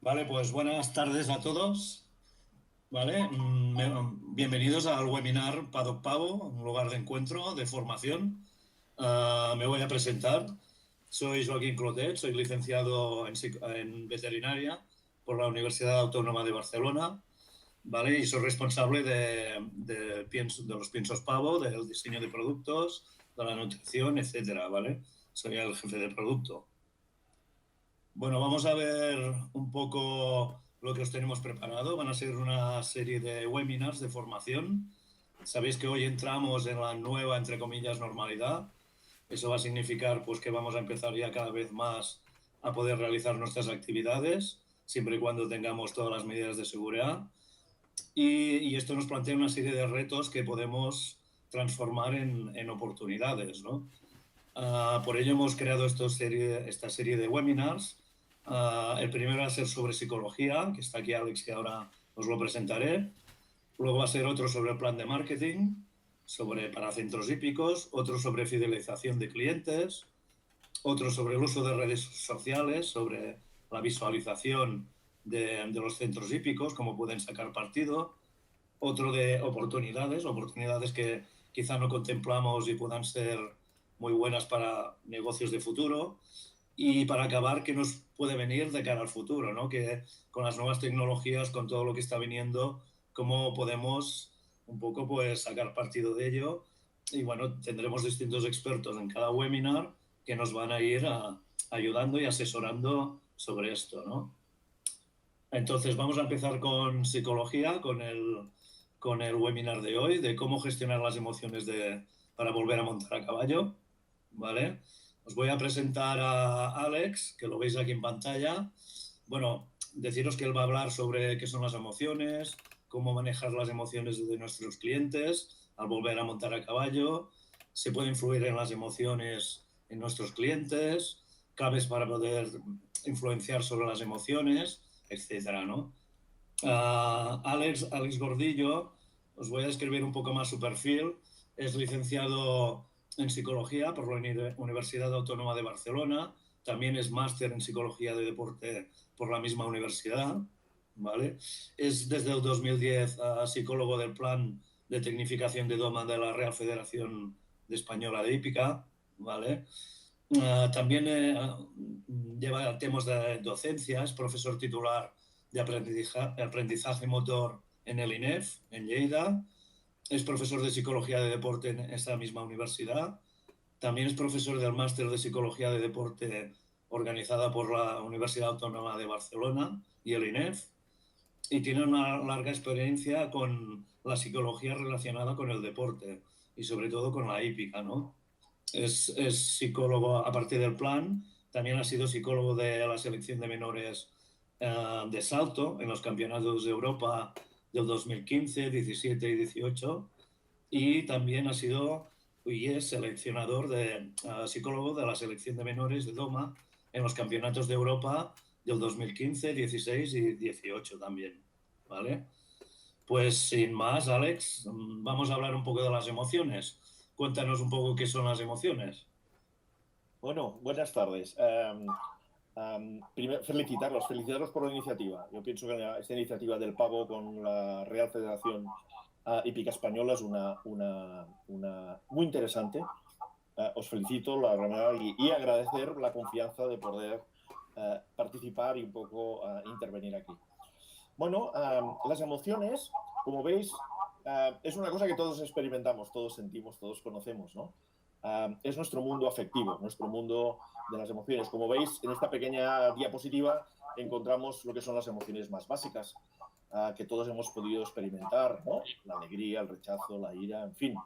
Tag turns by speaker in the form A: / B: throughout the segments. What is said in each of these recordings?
A: Vale, pues buenas tardes a todos. Vale, bienvenidos al webinar Paddock Pavo, un lugar de encuentro, de formación. Me voy a presentar. Soy Joaquín Clotet, soy licenciado en veterinaria por la Universidad Autónoma de Barcelona. ¿Vale? Y soy responsable de los piensos pavo, del diseño de productos, de la nutrición, etcétera, ¿vale? Soy el jefe de producto. Bueno, vamos a ver un poco lo que os tenemos preparado. Van a ser una serie de webinars de formación. Sabéis que hoy entramos en la nueva, entre comillas, normalidad. Eso va a significar pues, que vamos a empezar ya cada vez más a poder realizar nuestras actividades, siempre y cuando tengamos todas las medidas de seguridad. Y esto nos plantea una serie de retos que podemos transformar en oportunidades, ¿no? Por ello hemos creado esta serie de webinars. El primero va a ser sobre psicología, que está aquí Alex, que ahora os lo presentaré. Luego va a ser otro sobre el plan de marketing, para centros hípicos, otro sobre fidelización de clientes, otro sobre el uso de redes sociales, sobre la visualización de los centros hípicos, cómo pueden sacar partido, otro de oportunidades que quizá no contemplamos y puedan ser muy buenas para negocios de futuro. Y para acabar, ¿qué nos puede venir de cara al futuro? ¿No? Que con las nuevas tecnologías, con todo lo que está viniendo, cómo podemos un poco pues sacar partido de ello. Y bueno, tendremos distintos expertos en cada webinar que nos van a ir ayudando y asesorando sobre esto, ¿no? Entonces vamos a empezar con psicología, con el webinar de hoy, de cómo gestionar las emociones para volver a montar a caballo, ¿vale? Os voy a presentar a Alex, que lo veis aquí en pantalla. Bueno, deciros que él va a hablar sobre qué son las emociones, cómo manejar las emociones de nuestros clientes al volver a montar a caballo, se puede influir en las emociones en nuestros clientes, claves para poder influenciar sobre las emociones, etcétera, ¿no? Alex Gordillo, os voy a describir un poco más su perfil. Es licenciado en psicología por la Universidad Autónoma de Barcelona. También es máster en psicología de deporte por la misma universidad. ¿Vale? Es desde el 2010 psicólogo del plan de tecnificación de doma de la Real Federación Española de Hípica. ¿Vale? También lleva temas de docencia, es profesor titular de aprendizaje motor en el INEF, en Lleida. Es profesor de psicología de deporte en esa misma universidad. También es profesor del máster de psicología de deporte organizada por la Universidad Autónoma de Barcelona y el INEF. Y tiene una larga experiencia con la psicología relacionada con el deporte y sobre todo con la hípica, ¿no? Es psicólogo a partir del plan, también ha sido psicólogo de la selección de menores de salto en los campeonatos de Europa del 2015, 17 y 18 y también ha sido y es seleccionador psicólogo de la selección de menores de Doma en los campeonatos de Europa del 2015, 16 y 18 también, ¿vale? Pues sin más, Alex, vamos a hablar un poco de las emociones. Cuéntanos un poco qué son las emociones.
B: Bueno, buenas tardes. Primero, felicitarlos por la iniciativa. Yo pienso que esta iniciativa del pavo con la Real Federación Hípica Española es una muy interesante. Os felicito la verdad, y agradecer la confianza de poder participar y un poco intervenir aquí. Bueno, las emociones, como veis, es una cosa que todos experimentamos, todos sentimos, todos conocemos, ¿no? Es nuestro mundo afectivo, nuestro mundo de las emociones. Como veis, en esta pequeña diapositiva encontramos lo que son las emociones más básicas que todos hemos podido experimentar, ¿no? La alegría, el rechazo, la ira, en fin.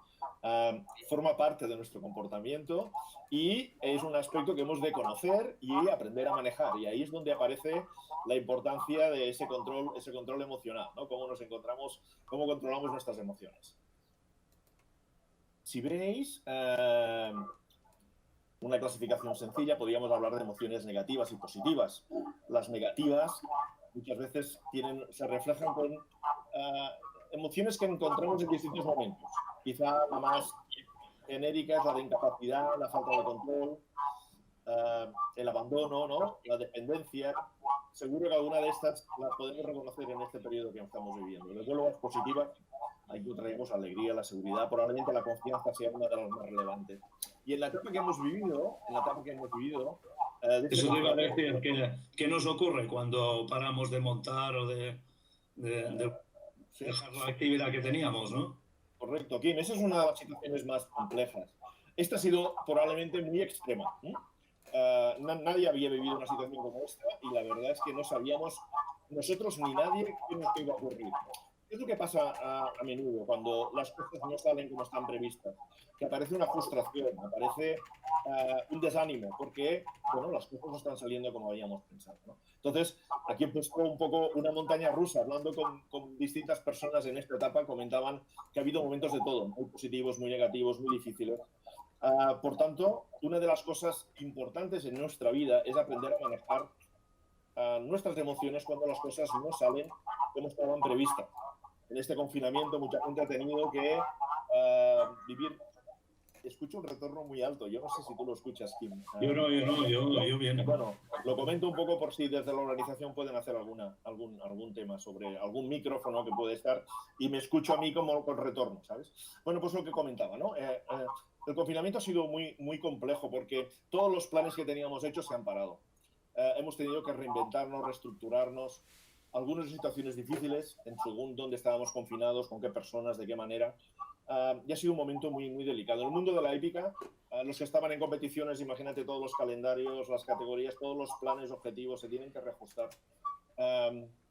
B: Forma parte de nuestro comportamiento y es un aspecto que hemos de conocer y aprender a manejar. Y ahí es donde aparece la importancia de ese control emocional, ¿no? Cómo nos encontramos, cómo controlamos nuestras emociones. Si veis una clasificación sencilla, podríamos hablar de emociones negativas y positivas. Las negativas muchas veces se reflejan con emociones que encontramos en distintos momentos. Quizá la más genérica es la de incapacidad, la falta de control, el abandono, ¿no? La dependencia. seguro que alguna de estas las podemos reconocer en este periodo que estamos viviendo. Desde luego es positiva, ahí traemos alegría, la seguridad, probablemente la confianza sea una de las más relevantes. Y en la etapa que hemos vivido,
A: Eso te iba a decir, ¿qué nos ocurre cuando paramos de montar o de
B: sí,
A: dejar la actividad que teníamos, ¿no?
B: correcto, Kim, esa es una de las situaciones más complejas. Esta ha sido probablemente muy extrema. Nadie había vivido una situación como esta y la verdad es que no sabíamos nosotros ni nadie qué nos iba a ocurrir. ¿Qué es lo que pasa a menudo cuando las cosas no salen como están previstas? Que aparece una frustración, aparece un desánimo, porque bueno, las cosas no están saliendo como habíamos pensado, ¿no? Entonces, aquí he puesto un poco una montaña rusa, hablando con distintas personas en esta etapa, comentaban que ha habido momentos de todo, muy positivos, muy negativos, muy difíciles. Por tanto, una de las cosas importantes en nuestra vida es aprender a manejar nuestras emociones cuando las cosas no salen como estaban previstas. En este confinamiento mucha gente ha tenido que vivir. Escucho un retorno muy alto, yo no sé si tú lo escuchas, Kim.
A: Yo bien.
B: Bueno, lo comento un poco por si desde la organización pueden hacer algún tema sobre algún micrófono que puede estar y me escucho a mí como con retorno, ¿sabes? Bueno, pues lo que comentaba, ¿no? El confinamiento ha sido muy complejo porque todos los planes que teníamos hechos se han parado. Hemos tenido que reinventarnos, reestructurarnos, algunas situaciones difíciles, en según dónde estábamos confinados, con qué personas, de qué manera. Y ha sido un momento muy delicado. En el mundo de la hípica, los que estaban en competiciones, imagínate todos los calendarios, las categorías, todos los planes, objetivos se tienen que reajustar.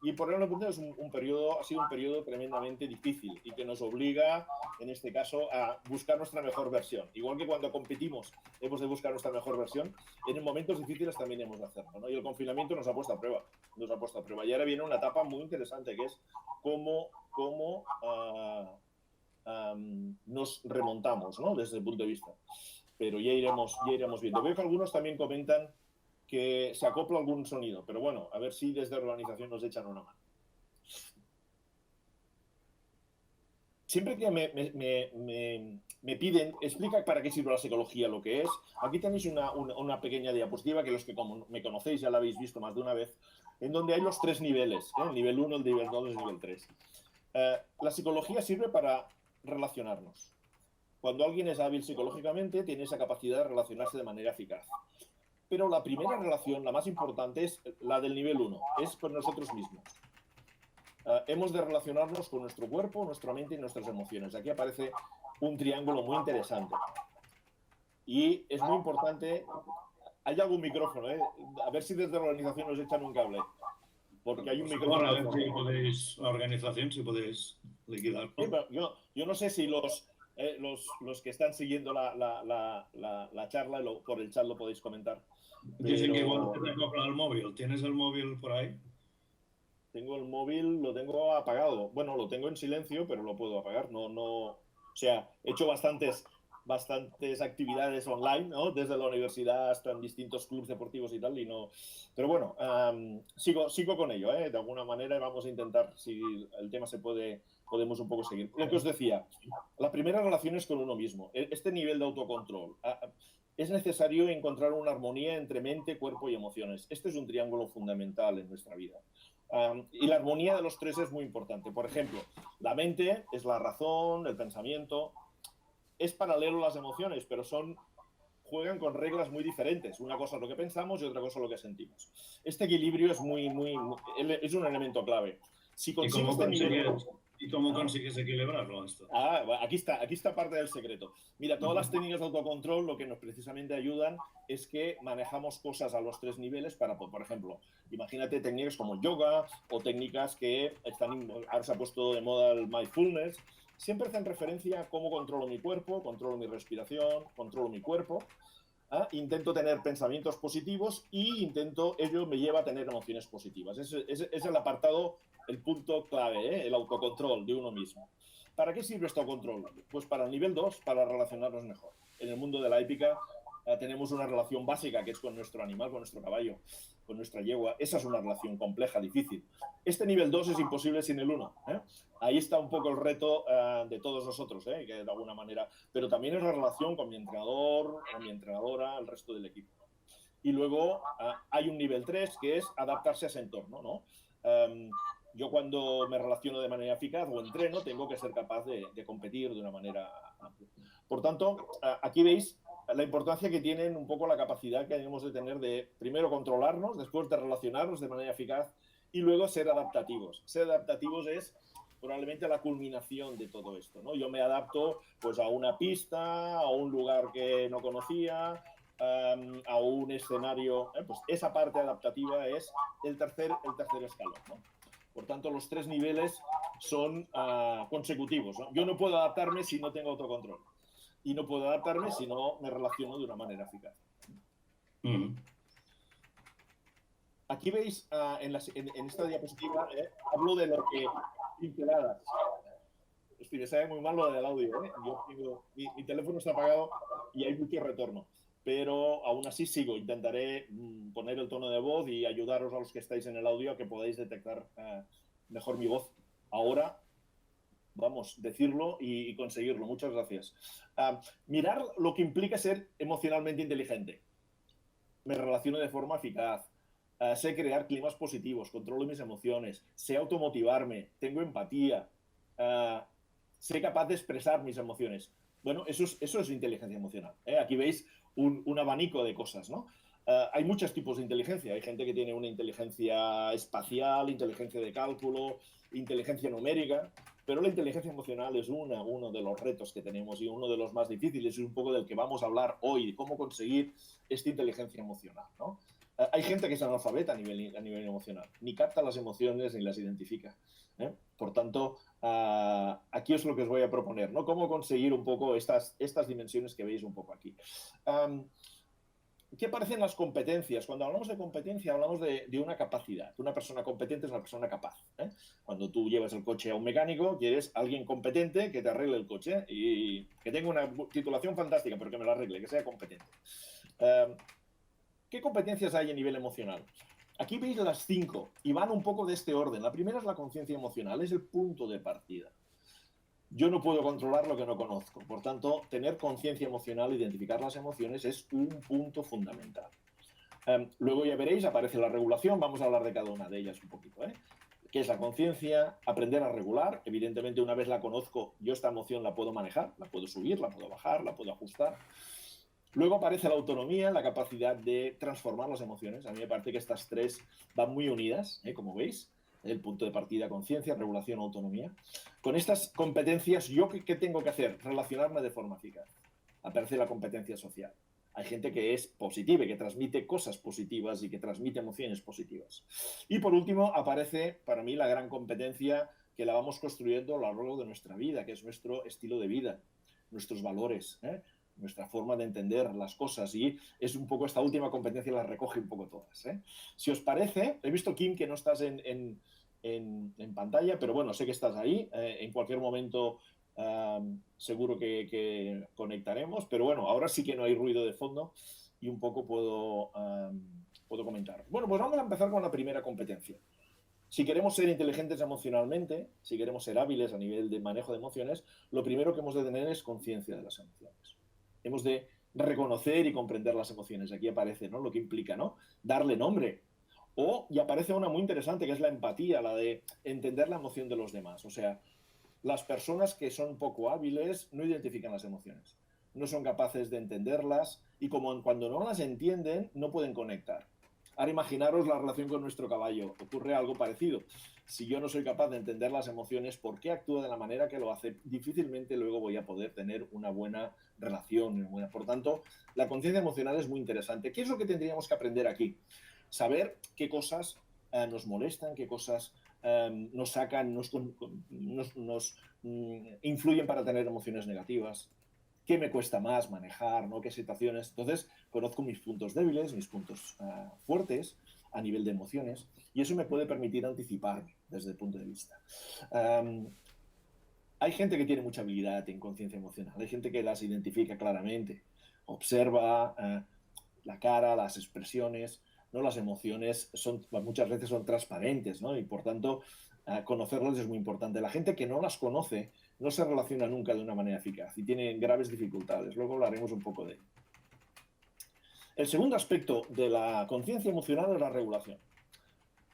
B: Y por el punto ha sido un periodo tremendamente difícil y que nos obliga, en este caso, a buscar nuestra mejor versión. Igual que cuando competimos hemos de buscar nuestra mejor versión, en momentos difíciles también hemos de hacerlo, ¿no? Y el confinamiento nos ha puesto a prueba, Y ahora viene una etapa muy interesante que es cómo nos remontamos, ¿no? Desde el punto de vista. Pero ya iremos viendo. Veo que algunos también comentan que se acopla algún sonido, pero bueno, a ver si desde la organización nos echan una mano. Siempre que me piden, explica para qué sirve la psicología, lo que es. Aquí tenéis una pequeña diapositiva que los que me conocéis ya la habéis visto más de una vez, en donde hay los 3 niveles, el nivel 1, el nivel 2 y el nivel 3. La psicología sirve para relacionarnos. Cuando alguien es hábil psicológicamente, tiene esa capacidad de relacionarse de manera eficaz. Pero la primera relación, la más importante, es la del nivel 1, es con nosotros mismos. Hemos de relacionarnos con nuestro cuerpo, nuestra mente y nuestras emociones. Aquí aparece un triángulo muy interesante. Y es muy importante. Hay algún micrófono, a ver si desde la organización nos echan un cable. Porque hay un micrófono.
A: A ver si podéis, la organización, si podéis liquidarlo.
B: Sí, yo no sé si los que están siguiendo la charla por el chat lo podéis comentar.
A: Dicen que igual te acopla el móvil. ¿Tienes el móvil por ahí?
B: Tengo el móvil, lo tengo apagado. Bueno, lo tengo en silencio, pero lo puedo apagar. O sea, he hecho bastantes actividades online, ¿no? Desde la universidad hasta en distintos clubes deportivos y tal, y no. Pero bueno, sigo con ello, ¿eh? De alguna manera vamos a intentar, si el tema podemos un poco seguir. Lo que os decía, la primera relación es con uno mismo. Este nivel de autocontrol. Es necesario encontrar una armonía entre mente, cuerpo y emociones. Este es un triángulo fundamental en nuestra vida. Y la armonía de los 3 es muy importante. Por ejemplo, la mente es la razón, el pensamiento. Es paralelo a las emociones, pero juegan con reglas muy diferentes. Una cosa es lo que pensamos y otra cosa es lo que sentimos. Este equilibrio es es un elemento clave. Si consigues
A: ¿Y cómo consigues equilibrarlo esto?
B: Aquí está parte del secreto. Mira, todas las técnicas de autocontrol lo que nos precisamente ayudan es que manejamos cosas a los 3 niveles para, por ejemplo, imagínate técnicas como yoga o técnicas que ahora se ha puesto de moda el mindfulness. Siempre hacen referencia a cómo controlo mi cuerpo, controlo mi respiración, controlo mi cuerpo. Intento tener pensamientos positivos y ello me lleva a tener emociones positivas. Es el apartado, el punto clave, el autocontrol de uno mismo. ¿Para qué sirve este autocontrol? Pues para el nivel 2, para relacionarnos mejor. En el mundo de la hípica tenemos una relación básica que es con nuestro animal, con nuestro caballo, con nuestra yegua. Esa es una relación compleja, difícil. Este nivel 2 es imposible sin el 1. Ahí está un poco el reto de todos nosotros, que de alguna manera, pero también es la relación con mi entrenador, con mi entrenadora, el resto del equipo. Y luego hay un nivel 3 que es adaptarse a ese entorno, ¿no? Yo cuando me relaciono de manera eficaz o entreno, tengo que ser capaz de competir de una manera amplia. Por tanto, aquí veis la importancia que tienen un poco la capacidad que debemos de tener de, primero, controlarnos, después de relacionarnos de manera eficaz y luego ser adaptativos. Ser adaptativos es probablemente la culminación de todo esto, ¿no? Yo me adapto pues a una pista, a un lugar que no conocía, a un escenario, pues esa parte adaptativa es el tercer escalón, ¿no? Por tanto, los 3 niveles son consecutivos, ¿no? Yo no puedo adaptarme si no tengo autocontrol. Y no puedo adaptarme si no me relaciono de una manera eficaz. Aquí veis en esta diapositiva, hablo de lo que pinceladas. Me sabe muy mal lo del audio. Yo tengo, mi teléfono está apagado y hay mucho retorno. Pero aún así sigo. Intentaré poner el tono de voz y ayudaros a los que estáis en el audio a que podáis detectar mejor mi voz. Ahora, vamos, decirlo y conseguirlo. Muchas gracias. Mirar lo que implica ser emocionalmente inteligente. Me relaciono de forma eficaz. Sé crear climas positivos, controlo mis emociones, sé automotivarme, tengo empatía, sé capaz de expresar mis emociones. Bueno, eso es inteligencia emocional. Aquí veis un abanico de cosas, ¿no? Hay muchos tipos de inteligencia. Hay gente que tiene una inteligencia espacial, inteligencia de cálculo, inteligencia numérica, pero la inteligencia emocional es uno de los retos que tenemos y uno de los más difíciles y un poco del que vamos a hablar hoy, cómo conseguir esta inteligencia emocional, ¿no? Hay gente que es analfabeta a nivel emocional, ni capta las emociones ni las identifica. Por tanto, aquí es lo que os voy a proponer, ¿no? Cómo conseguir un poco estas dimensiones que veis un poco aquí. ¿Qué parecen las competencias? Cuando hablamos de competencia, hablamos de una capacidad. Una persona competente es una persona capaz. Cuando tú llevas el coche a un mecánico, quieres alguien competente que te arregle el coche y que tenga una titulación fantástica, pero que me lo arregle, que sea competente. ¿Qué competencias hay a nivel emocional? Aquí veis las 5 y van un poco de este orden. La primera es la conciencia emocional, es el punto de partida. Yo no puedo controlar lo que no conozco. Por tanto, tener conciencia emocional, identificar las emociones, es un punto fundamental. Luego ya veréis, aparece la regulación. Vamos a hablar de cada una de ellas un poquito. ¿Qué es la conciencia? Aprender a regular. Evidentemente, una vez la conozco, yo esta emoción la puedo manejar, la puedo subir, la puedo bajar, la puedo ajustar. Luego aparece la autonomía, la capacidad de transformar las emociones. A mí me parece que estas 3 van muy unidas, como veis. El punto de partida, conciencia, regulación, autonomía. Con estas competencias, ¿yo qué tengo que hacer? Relacionarme de forma eficaz. Aparece la competencia social. Hay gente que es positiva, que transmite cosas positivas y que transmite emociones positivas. Y por último, aparece para mí la gran competencia que la vamos construyendo a lo largo de nuestra vida, que es nuestro estilo de vida, nuestros valores, nuestra forma de entender las cosas, y es un poco esta última competencia la recoge un poco todas. Si os parece, he visto, Kim, que no estás en pantalla, pero bueno, sé que estás ahí. En cualquier momento seguro que conectaremos, pero bueno, ahora sí que no hay ruido de fondo y un poco puedo comentar. Bueno, pues vamos a empezar con la primera competencia. Si queremos ser inteligentes emocionalmente, si queremos ser hábiles a nivel de manejo de emociones, lo primero que hemos de tener es conciencia de las emociones. Hemos de reconocer y comprender las emociones. Aquí aparece, ¿no?, lo que implica, ¿no?, darle nombre. Y aparece una muy interesante, que es la empatía, la de entender la emoción de los demás. O sea, las personas que son poco hábiles no identifican las emociones, no son capaces de entenderlas y cuando no las entienden, no pueden conectar. Ahora imaginaros la relación con nuestro caballo. Ocurre algo parecido. Si yo no soy capaz de entender las emociones, ¿por qué actúa de la manera que lo hace? Difícilmente luego voy a poder tener una buena relación. Por tanto, la conciencia emocional es muy interesante. ¿Qué es lo que tendríamos que aprender aquí? Saber qué cosas nos molestan, qué cosas nos sacan, nos influyen para tener emociones negativas, qué me cuesta más manejar, ¿no?, qué situaciones. Entonces, conozco mis puntos débiles, mis puntos fuertes a nivel de emociones, y eso me puede permitir anticiparme desde el punto de vista. Hay gente que tiene mucha habilidad en conciencia emocional, hay gente que las identifica claramente, observa la cara, las expresiones, ¿no? Las emociones muchas veces son transparentes, ¿no? Y por tanto, conocerlas es muy importante. La gente que no las conoce no se relaciona nunca de una manera eficaz y tiene graves dificultades. Luego hablaremos un poco de ello. El segundo aspecto de la conciencia emocional es la regulación.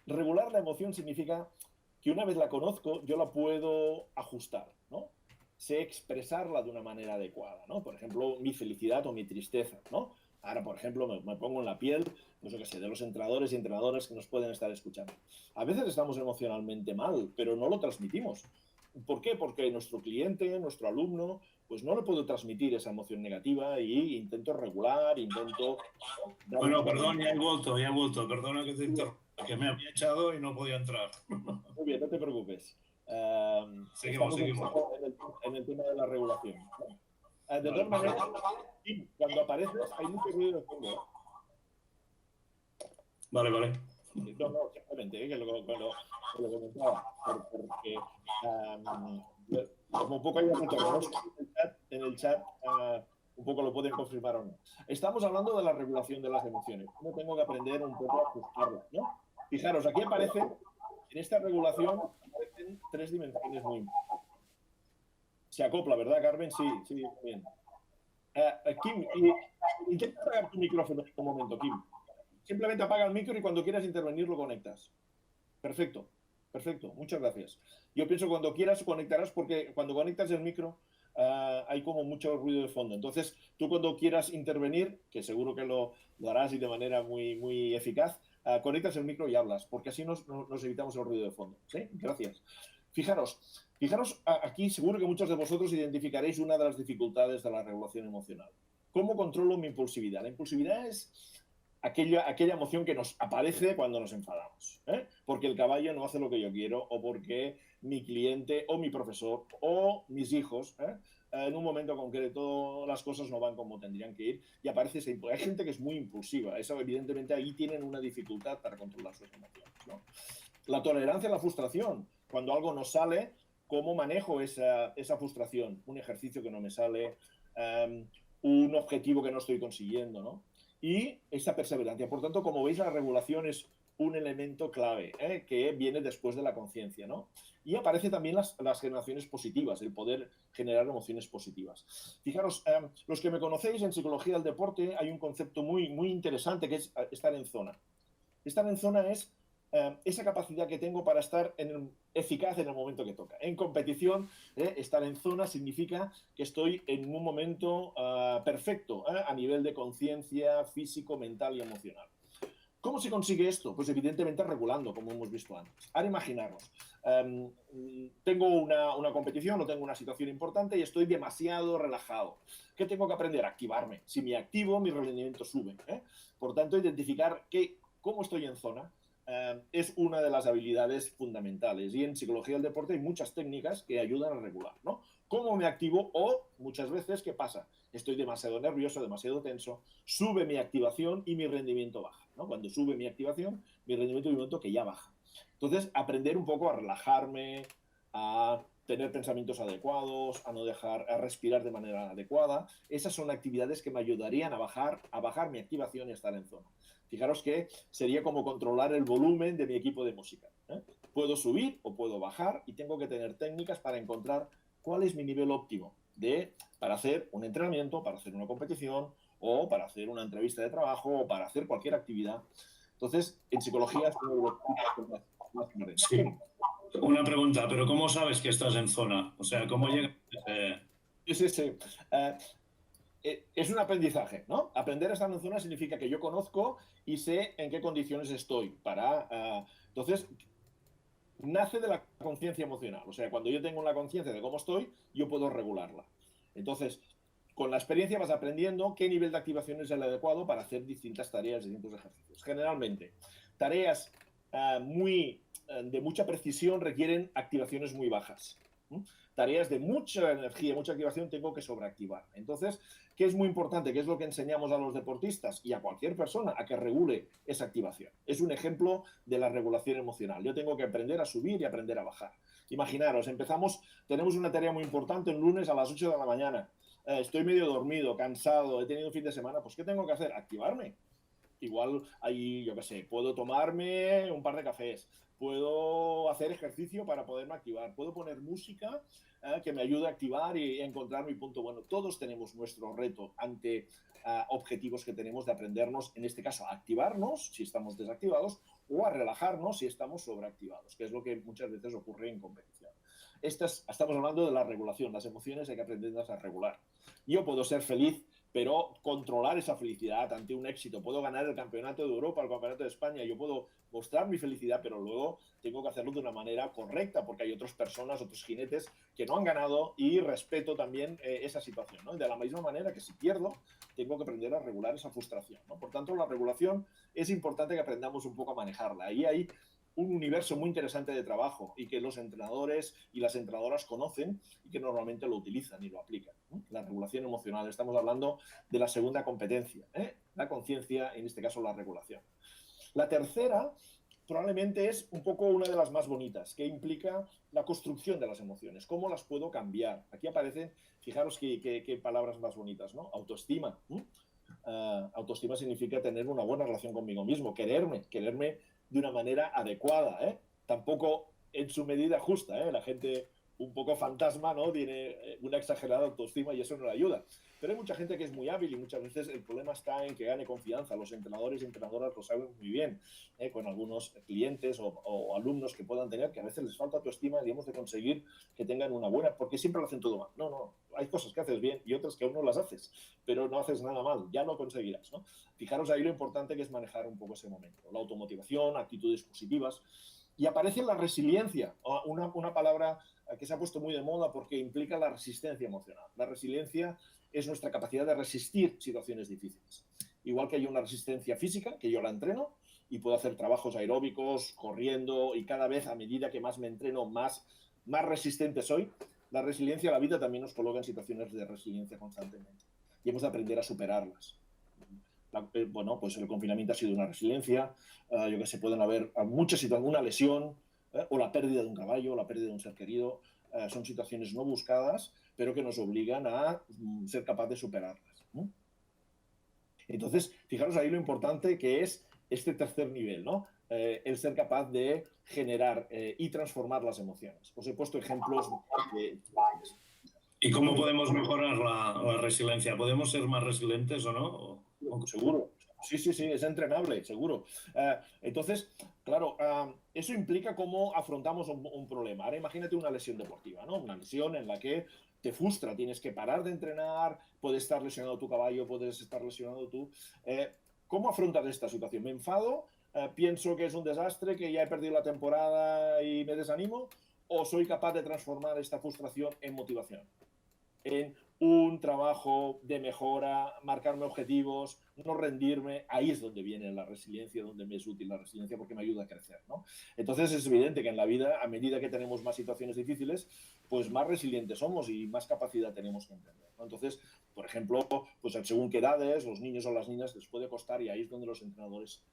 B: Regular la emoción significa que una vez la conozco, yo la puedo ajustar, ¿no? Sé expresarla de una manera adecuada, ¿no? Por ejemplo, mi felicidad o mi tristeza, ¿no? Ahora, por ejemplo, me pongo en la piel, pues yo qué sé, de los entrenadores y entrenadoras que nos pueden estar escuchando. A veces estamos emocionalmente mal, pero no lo transmitimos. ¿Por qué? Porque nuestro cliente, nuestro alumno, pues no le puedo transmitir esa emoción negativa y intento regular, intento...
A: Bueno, perdón, ya he vuelto. Perdona que te interrumpa, que me había echado y no podía entrar.
B: Muy bien, no te preocupes.
A: Seguimos.
B: En el tema de la regulación, ¿no? De todas maneras, cuando apareces hay mucho ruido de fondo.
A: Vale.
B: No, simplemente, que lo comentaba, porque como un poco hay en el chat un poco lo pueden confirmar o no. Estamos hablando de la regulación de las emociones. Cómo tengo que aprender un poco a ajustarlas, ¿no? Fijaros, aquí aparece, en esta regulación, aparecen 3 dimensiones muy importantes. Se acopla, ¿verdad, Carmen? Sí, muy bien. Kim, intenta apagar tu micrófono en un momento, Kim. Simplemente apaga el micro y cuando quieras intervenir lo conectas. Perfecto, muchas gracias. Yo pienso que cuando quieras conectarás, porque cuando conectas el micro hay como mucho ruido de fondo. Entonces, tú cuando quieras intervenir, que seguro que lo harás y de manera muy eficaz, conectas el micro y hablas, porque así nos evitamos el ruido de fondo. ¿Sí? Gracias. Fijaros, aquí seguro que muchos de vosotros identificaréis una de las dificultades de la regulación emocional. ¿Cómo controlo mi impulsividad? La impulsividad es aquella emoción que nos aparece cuando nos enfadamos, porque el caballo no hace lo que yo quiero o porque mi cliente o mi profesor o mis hijos en un momento concreto las cosas no van como tendrían que ir y aparece esa impulsividad. Hay gente que es muy impulsiva, eso evidentemente ahí tienen una dificultad para controlar sus emociones, ¿no? La tolerancia a la frustración, cuando algo no sale, ¿cómo manejo esa frustración? Un ejercicio que no me sale, un objetivo que no estoy consiguiendo, ¿no? Y esa perseverancia. Por tanto, como veis, la regulación es un elemento clave que viene después de la conciencia, ¿no? Y aparece también las generaciones positivas, el poder generar emociones positivas. Fijaros, los que me conocéis en psicología del deporte, hay un concepto muy interesante que es estar en zona. Estar en zona es esa capacidad que tengo para estar eficaz en el momento que toca. En competición, estar en zona significa que estoy en un momento perfecto a nivel de conciencia físico, mental y emocional. ¿Cómo se consigue esto? Pues evidentemente regulando, como hemos visto antes. Ahora imaginaros, tengo una competición o tengo una situación importante y estoy demasiado relajado. ¿Qué tengo que aprender? Activarme. Si me activo, mi rendimiento sube. Por tanto, identificar cómo estoy en zona es una de las habilidades fundamentales. Y en psicología del deporte hay muchas técnicas que ayudan a regular, ¿no? ¿Cómo me activo? O muchas veces, ¿qué pasa? Estoy demasiado nervioso, demasiado tenso, sube mi activación y mi rendimiento baja, ¿no? Cuando sube mi activación, mi rendimiento de un momento que ya baja. Entonces, aprender un poco a relajarme, a tener pensamientos adecuados, a respirar de manera adecuada. Esas son actividades que me ayudarían a bajar mi activación y a estar en zona. Fijaros que sería como controlar el volumen de mi equipo de música. Puedo subir o puedo bajar y tengo que tener técnicas para encontrar cuál es mi nivel óptimo para hacer un entrenamiento, para hacer una competición o para hacer una entrevista de trabajo o para hacer cualquier actividad. Entonces, en psicología es uno de los...
A: Sí. Una pregunta, pero ¿cómo sabes que estás en zona? O sea, ¿cómo llegas?
B: Sí. Es un aprendizaje, ¿no? Aprender a estar en zona significa que yo conozco y sé en qué condiciones estoy entonces, nace de la conciencia emocional. O sea, cuando yo tengo una conciencia de cómo estoy, yo puedo regularla. Entonces, con la experiencia vas aprendiendo qué nivel de activación es el adecuado para hacer distintas tareas, distintos ejercicios. Generalmente, tareas de mucha precisión requieren activaciones muy bajas. Tareas de mucha energía, mucha activación, tengo que sobreactivar. Entonces, ¿qué es muy importante? ¿Qué es lo que enseñamos a los deportistas y a cualquier persona? A que regule esa activación. Es un ejemplo de la regulación emocional. Yo tengo que aprender a subir y aprender a bajar. Imaginaros, tenemos una tarea muy importante un lunes a las 8 de la mañana. Estoy medio dormido, cansado, he tenido un fin de semana. Pues, ¿qué tengo que hacer? Activarme. Igual ahí, yo qué sé, puedo tomarme un par de cafés, puedo hacer ejercicio para poderme activar, puedo poner música que me ayude a activar y encontrar mi punto bueno. Todos tenemos nuestro reto ante objetivos que tenemos de aprendernos, en este caso, a activarnos si estamos desactivados o a relajarnos si estamos sobreactivados, que es lo que muchas veces ocurre en competición. Estamos hablando de la regulación, las emociones hay que aprenderlas a regular. Yo puedo ser feliz, pero controlar esa felicidad ante un éxito. Puedo ganar el campeonato de Europa, el campeonato de España, yo puedo mostrar mi felicidad, pero luego tengo que hacerlo de una manera correcta, porque hay otras personas, otros jinetes que no han ganado y respeto también esa situación, ¿no? De la misma manera que si pierdo, tengo que aprender a regular esa frustración, ¿no? Por tanto, la regulación es importante que aprendamos un poco a manejarla. Ahí hay un universo muy interesante de trabajo y que los entrenadores y las entrenadoras conocen y que normalmente lo utilizan y lo aplican, ¿no? La regulación emocional, estamos hablando de la segunda competencia, la conciencia, en este caso la regulación. La tercera probablemente es un poco una de las más bonitas, que implica la construcción de las emociones, cómo las puedo cambiar. Aquí aparecen, fijaros qué palabras más bonitas, ¿no? Autoestima. Autoestima significa tener una buena relación conmigo mismo, quererme de una manera adecuada, tampoco en su medida justa. La gente un poco fantasma, ¿no? Tiene una exagerada autoestima y eso no le ayuda. Pero hay mucha gente que es muy hábil y muchas veces el problema está en que gane confianza. Los entrenadores y entrenadoras lo saben muy bien, con algunos clientes o alumnos que puedan tener, que a veces les falta autoestima y hemos de conseguir que tengan una buena, porque siempre lo hacen todo mal. No, hay cosas que haces bien y otras que aún no las haces, pero no haces nada mal, ya lo conseguirás, ¿no? Fijaros ahí lo importante que es manejar un poco ese momento. La automotivación, actitudes positivas. Y aparece la resiliencia, una palabra que se ha puesto muy de moda porque implica la resistencia emocional. La resiliencia es nuestra capacidad de resistir situaciones difíciles. Igual que hay una resistencia física, que yo la entreno y puedo hacer trabajos aeróbicos, corriendo, y cada vez a medida que más me entreno, más resistente soy. La resiliencia, la vida también nos coloca en situaciones de resiliencia constantemente y hemos de aprender a superarlas. Bueno, pues el confinamiento ha sido una resiliencia, yo que sé, pueden haber muchas situaciones, una lesión, o la pérdida de un caballo, o la pérdida de un ser querido, son situaciones no buscadas, pero que nos obligan a ser capaces de superarlas. Entonces, fijaros ahí lo importante que es este tercer nivel, ¿no? El ser capaz de generar y transformar las emociones. Os he puesto ejemplos de...
A: ¿Y cómo podemos mejorar la resiliencia? ¿Podemos ser más resilientes o no?
B: Seguro. Sí, es entrenable, seguro. Entonces, claro, eso implica cómo afrontamos un problema. Ahora imagínate una lesión deportiva, ¿no? Una lesión en la que te frustra, tienes que parar de entrenar, puedes estar lesionado tu caballo, puedes estar lesionado tú. ¿Cómo afrontas esta situación? ¿Me enfado? ¿Pienso que es un desastre, que ya he perdido la temporada y me desanimo? ¿O soy capaz de transformar esta frustración en motivación? En un trabajo de mejora, marcarme objetivos, no rendirme, ahí es donde viene la resiliencia, donde me es útil la resiliencia porque me ayuda a crecer, ¿no? Entonces es evidente que en la vida, a medida que tenemos más situaciones difíciles, pues más resilientes somos y más capacidad tenemos que entender, ¿no? Entonces, por ejemplo, pues según qué edades, los niños o las niñas les puede costar y ahí es donde los entrenadores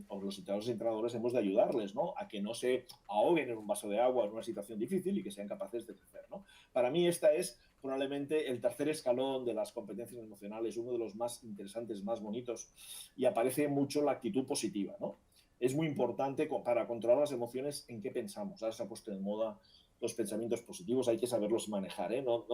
B: o los entrenadores hemos de ayudarles, ¿no? A que no se ahoguen en un vaso de agua en una situación difícil y que sean capaces de crecer, ¿no? Para mí esta es probablemente el tercer escalón de las competencias emocionales, uno de los más interesantes, más bonitos, y aparece mucho la actitud positiva, ¿no? Es muy importante para controlar las emociones en qué pensamos. Ahora se ha puesto de moda los pensamientos positivos, hay que saberlos manejar, ¿eh? No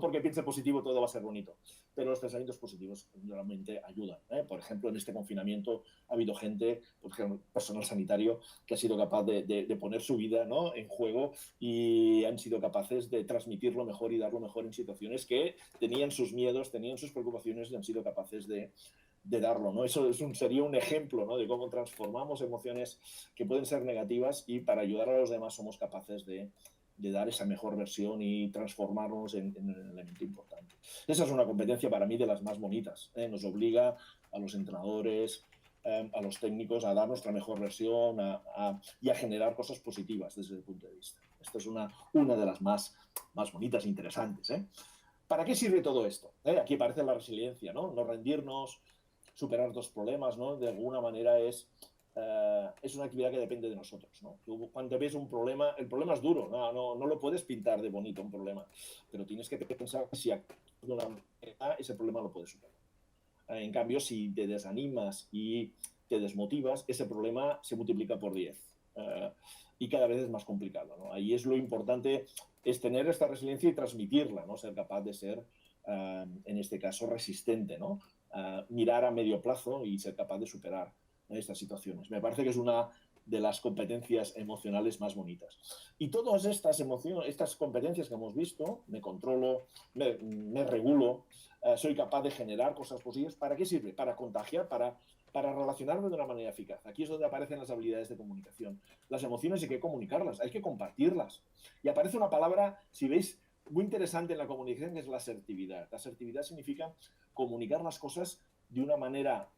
B: porque piense positivo todo va a ser bonito, pero los pensamientos positivos realmente ayudan, ¿eh? Por ejemplo, en este confinamiento ha habido gente, por ejemplo, personal sanitario, que ha sido capaz de poner su vida, ¿no?, en juego y han sido capaces de transmitirlo mejor y darlo mejor en situaciones que tenían sus miedos, tenían sus preocupaciones y han sido capaces de darlo, ¿no? Eso sería un ejemplo, ¿no?, de cómo transformamos emociones que pueden ser negativas y para ayudar a los demás somos capaces de dar esa mejor versión y transformarnos en un elemento importante. Esa es una competencia para mí de las más bonitas, ¿eh? Nos obliga a los entrenadores, a los técnicos a dar nuestra mejor versión y a generar cosas positivas desde el punto de vista. Esta es una de las más bonitas e interesantes, ¿eh? ¿Para qué sirve todo esto? Aquí aparece la resiliencia, ¿no? No rendirnos, superar los problemas, ¿no? De alguna manera es una actividad que depende de nosotros, ¿no? Tú, cuando ves un problema, el problema es duro, no lo puedes pintar de bonito un problema, pero tienes que pensar si actúas de una manera, ese problema lo puedes superar. En cambio, si te desanimas y te desmotivas, ese problema se multiplica por 10 y cada vez es más complicado, ¿no? Ahí es lo importante, es tener esta resiliencia y transmitirla, ¿no? Ser capaz de ser, en este caso, resistente, ¿no? Mirar a medio plazo y ser capaz de superar estas situaciones. Me parece que es una de las competencias emocionales más bonitas. Y todas estas emociones, estas competencias que hemos visto, me controlo, me regulo, soy capaz de generar cosas positivas. ¿Para qué sirve? Para contagiar, para relacionarme de una manera eficaz. Aquí es donde aparecen las habilidades de comunicación. Las emociones hay que comunicarlas, hay que compartirlas. Y aparece una palabra, si veis, muy interesante en la comunicación, que es la asertividad. La asertividad significa comunicar las cosas de una manera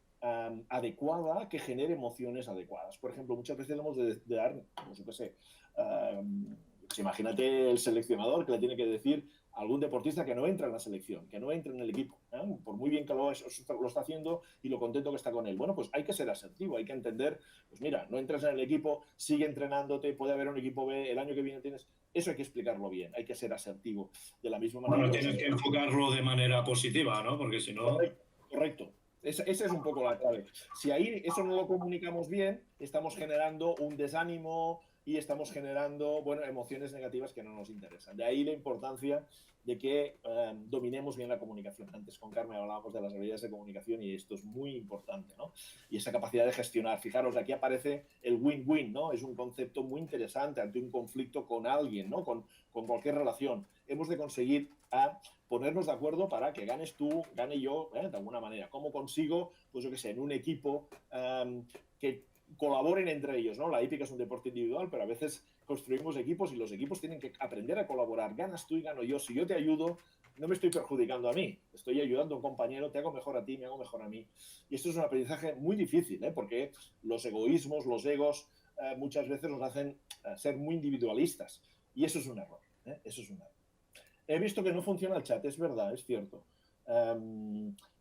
B: adecuada que genere emociones adecuadas. Por ejemplo, muchas veces hemos de dar, no sé qué sé, pues imagínate el seleccionador que le tiene que decir a algún deportista que no entra en la selección, que no entra en el equipo, por muy bien que lo está haciendo y lo contento que está con él. Bueno, pues hay que ser asertivo, hay que entender, pues mira, no entras en el equipo, sigue entrenándote, puede haber un equipo B, el año que viene tienes... Eso hay que explicarlo bien, hay que ser asertivo. De la misma manera...
A: Bueno, tienes que enfocarlo de manera positiva, ¿no? Porque si no...
B: Correcto. Esa es un poco la clave. Si ahí eso no lo comunicamos bien, estamos generando un desánimo y estamos generando, bueno, emociones negativas que no nos interesan. De ahí la importancia de que dominemos bien la comunicación. Antes con Carmen hablábamos de las habilidades de comunicación y esto es muy importante, ¿no? Y esa capacidad de gestionar. Fijaros, aquí aparece el win-win, ¿no? Es un concepto muy interesante ante un conflicto con alguien, ¿no? Con cualquier relación. Hemos de conseguir ponernos de acuerdo para que ganes tú, gane yo, de alguna manera. ¿Cómo consigo, pues yo qué sé, en un equipo que colaboren entre ellos, ¿no? La hípica es un deporte individual, pero a veces construimos equipos y los equipos tienen que aprender a colaborar. Ganas tú y gano yo. Si yo te ayudo, no me estoy perjudicando a mí, estoy ayudando a un compañero, te hago mejor a ti, me hago mejor a mí. Y esto es un aprendizaje muy difícil, porque los egoísmos, los egos, muchas veces nos hacen ser muy individualistas. Y eso es un error, eso es un error. He visto que no funciona el chat, es verdad, es cierto.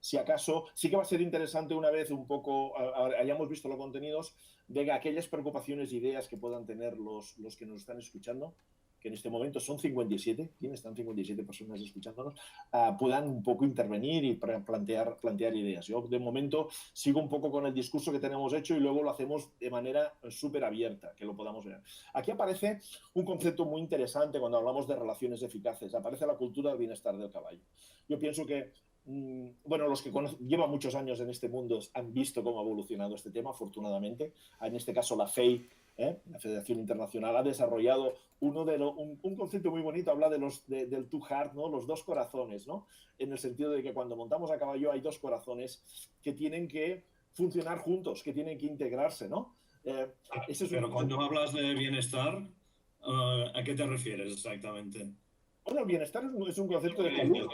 B: Si acaso, sí que va a ser interesante una vez un poco, hayamos visto los contenidos, de aquellas preocupaciones e ideas que puedan tener los que nos están escuchando, que en este momento son 57, están 57 personas escuchándonos, puedan un poco intervenir y plantear ideas. Yo de momento sigo un poco con el discurso que tenemos hecho y luego lo hacemos de manera súper abierta, que lo podamos ver. Aquí aparece un concepto muy interesante cuando hablamos de relaciones eficaces, aparece la cultura del bienestar del caballo. Yo pienso que bueno, los que llevan muchos años en este mundo han visto cómo ha evolucionado este tema, afortunadamente. En este caso, la FEI, la Federación Internacional, ha desarrollado un concepto muy bonito, habla del two heart, ¿no? Los dos corazones, ¿no? En el sentido de que cuando montamos a caballo hay dos corazones que tienen que funcionar juntos, que tienen que integrarse, ¿no?
A: Pero cuando hablas de bienestar, ¿a qué te refieres exactamente?
B: Bueno, el bienestar es un concepto de salud.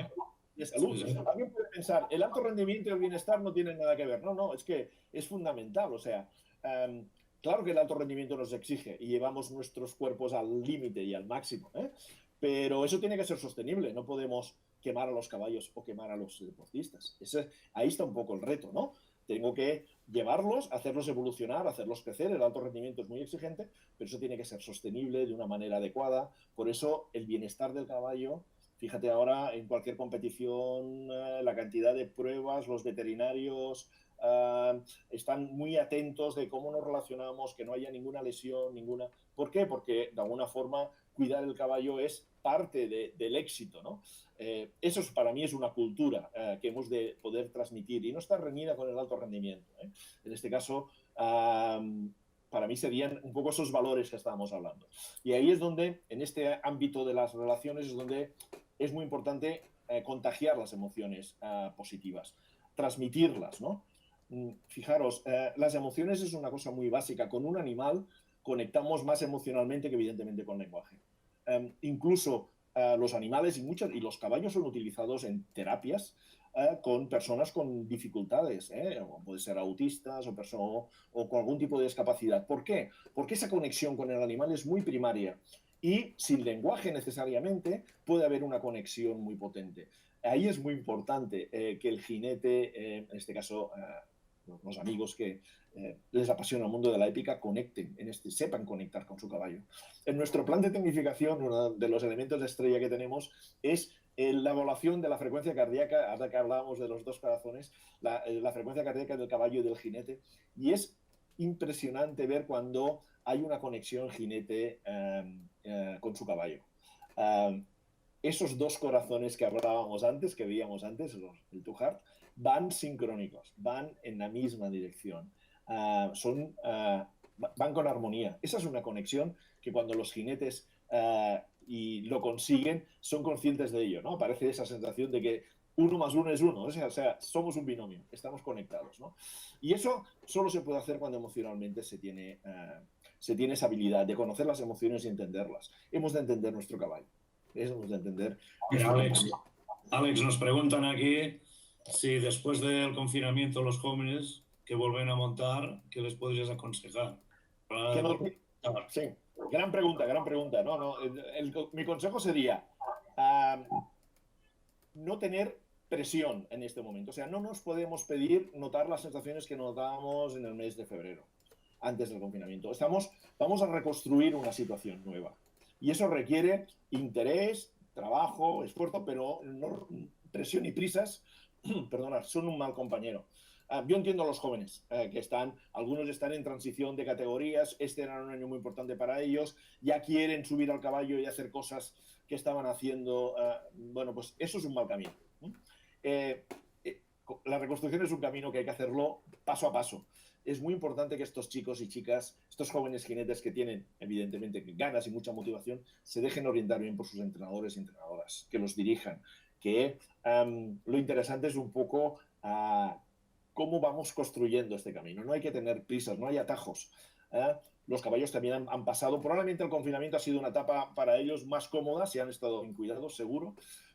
B: De salud. Sí, sí. Alguien puede pensar, el alto rendimiento y el bienestar no tienen nada que ver. No, es que es fundamental. O sea, claro que el alto rendimiento nos exige y llevamos nuestros cuerpos al límite y al máximo, pero eso tiene que ser sostenible. No podemos quemar a los caballos o quemar a los deportistas. Ahí está un poco el reto, ¿no? Tengo que llevarlos, hacerlos evolucionar, hacerlos crecer. El alto rendimiento es muy exigente, pero eso tiene que ser sostenible de una manera adecuada. Por eso el bienestar del caballo... Fíjate ahora en cualquier competición, la cantidad de pruebas, los veterinarios están muy atentos de cómo nos relacionamos, que no haya ninguna lesión, ninguna... ¿Por qué? Porque de alguna forma cuidar el caballo es parte del éxito, ¿no? Eso para mí es una cultura que hemos de poder transmitir y no está reñida con el alto rendimiento. En este caso... para mí serían un poco esos valores que estábamos hablando. Y ahí es donde, en este ámbito de las relaciones, es donde es muy importante contagiar las emociones positivas, transmitirlas, ¿no? Fijaros, las emociones es una cosa muy básica. Con un animal conectamos más emocionalmente que evidentemente con lenguaje. Incluso los animales y los caballos son utilizados en terapias con personas con dificultades, puede ser autistas o con algún tipo de discapacidad. ¿Por qué? Porque esa conexión con el animal es muy primaria y sin lenguaje necesariamente puede haber una conexión muy potente. Ahí es muy importante que el jinete, en este caso los amigos que les apasiona el mundo de la épica, conecten, sepan conectar con su caballo. En nuestro plan de tecnificación, uno de los elementos de estrella que tenemos es la evaluación de la frecuencia cardíaca, ahora que hablábamos de los dos corazones, la frecuencia cardíaca del caballo y del jinete, y es impresionante ver cuando hay una conexión jinete con su caballo. Esos dos corazones que hablábamos antes, que veíamos antes, el two heart, van sincrónicos, van en la misma dirección, van con armonía. Esa es una conexión que cuando los jinetes y lo consiguen, son conscientes de ello, ¿no? Aparece esa sensación de que 1 más 1 es 1, o sea, somos un binomio, estamos conectados, ¿no? Y eso solo se puede hacer cuando emocionalmente se tiene esa habilidad de conocer las emociones y entenderlas. Hemos de entender nuestro caballo. Hemos de entender nuestro
A: Alex, nos preguntan aquí si después del confinamiento los jóvenes que vuelven a montar, ¿qué les podrías aconsejar?
B: Sí, gran pregunta. No, mi consejo sería no tener presión en este momento. O sea, no nos podemos pedir notar las sensaciones que notábamos en el mes de febrero, antes del confinamiento. Vamos a reconstruir una situación nueva. Y eso requiere interés, trabajo, esfuerzo, pero no presión y prisas, perdonad, son un mal compañero. Yo entiendo a los jóvenes que algunos están en transición de categorías, este era un año muy importante para ellos, ya quieren subir al caballo y hacer cosas que estaban haciendo. Bueno, pues eso es un mal camino. La reconstrucción es un camino que hay que hacerlo paso a paso. Es muy importante que estos chicos y chicas, estos jóvenes jinetes que tienen evidentemente ganas y mucha motivación, se dejen orientar bien por sus entrenadores y entrenadoras, que los dirijan, que lo interesante es un poco cómo vamos construyendo este camino. No hay que tener prisas, no hay atajos. Los caballos también han pasado, probablemente el confinamiento ha sido una etapa para ellos más cómoda, si han estado bien cuidados, seguro,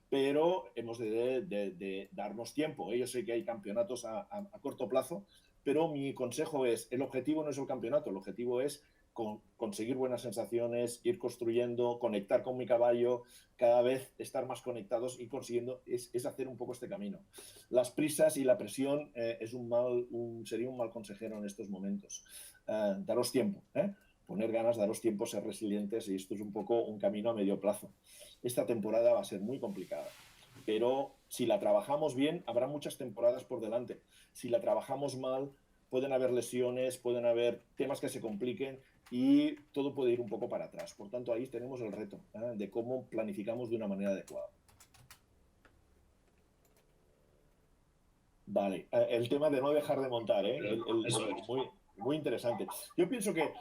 B: pero hemos de darnos tiempo. Yo sé que hay campeonatos a corto plazo, pero mi consejo es, el objetivo no es el campeonato, el objetivo es conseguir buenas sensaciones, ir construyendo, conectar con mi caballo, cada vez estar más conectados y consiguiendo, es hacer un poco este camino. Las prisas y la presión sería un mal consejero en estos momentos. Daros tiempo, poner ganas, daros tiempo, ser resilientes, y esto es un poco un camino a medio plazo. Esta temporada va a ser muy complicada, pero si la trabajamos bien, habrá muchas temporadas por delante. Si la trabajamos mal, pueden haber lesiones, pueden haber temas que se compliquen y todo puede ir un poco para atrás. Por tanto, ahí tenemos el reto de cómo planificamos de una manera adecuada. Vale, el tema de no dejar de montar, muy interesante. Yo pienso que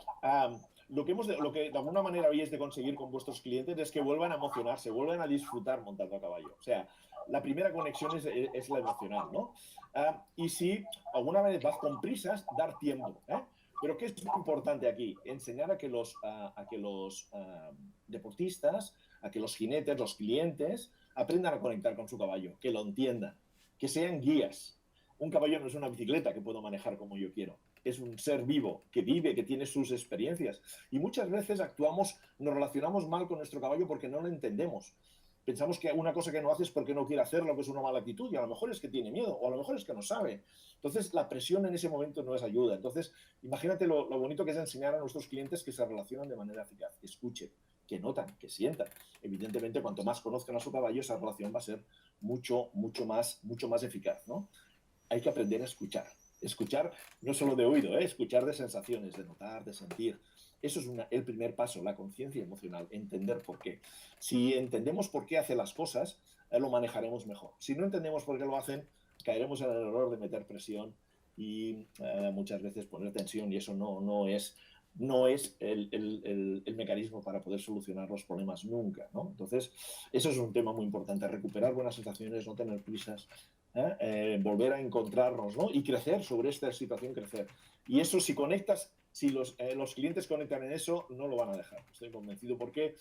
B: lo que de alguna manera habéis de conseguir con vuestros clientes es que vuelvan a emocionarse, vuelvan a disfrutar montando a caballo. O sea, la primera conexión es la emocional, ¿no? Y si alguna vez vas con prisas, dar tiempo, Pero ¿qué es importante aquí? Enseñar a que los deportistas, a que los jinetes, los clientes, aprendan a conectar con su caballo, que lo entiendan, que sean guías. Un caballo no es una bicicleta que puedo manejar como yo quiero. Es un ser vivo, que vive, que tiene sus experiencias. Y muchas veces nos relacionamos mal con nuestro caballo porque no lo entendemos. Pensamos que una cosa que no hace es porque no quiere hacerlo, que es una mala actitud, y a lo mejor es que tiene miedo, o a lo mejor es que no sabe. Entonces, la presión en ese momento no es ayuda. Entonces, imagínate lo bonito que es enseñar a nuestros clientes que se relacionan de manera eficaz, que escuchen, que notan, que sientan. Evidentemente, cuanto más conozcan a su caballo, esa relación va a ser mucho más eficaz, ¿no? Hay que aprender a escuchar. Escuchar no solo de oído, escuchar de sensaciones, de notar, de sentir. Eso es el primer paso, la conciencia emocional, entender por qué. Si entendemos por qué hace las cosas, lo manejaremos mejor. Si no entendemos por qué lo hacen, caeremos en el error de meter presión y muchas veces poner tensión, y eso no es el mecanismo para poder solucionar los problemas nunca, ¿no? Entonces, eso es un tema muy importante, recuperar buenas sensaciones, no tener prisas, volver a encontrarnos, ¿no? Y crecer sobre esta situación, crecer. Y eso, si los clientes conectan en eso, no lo van a dejar. Estoy convencido, porque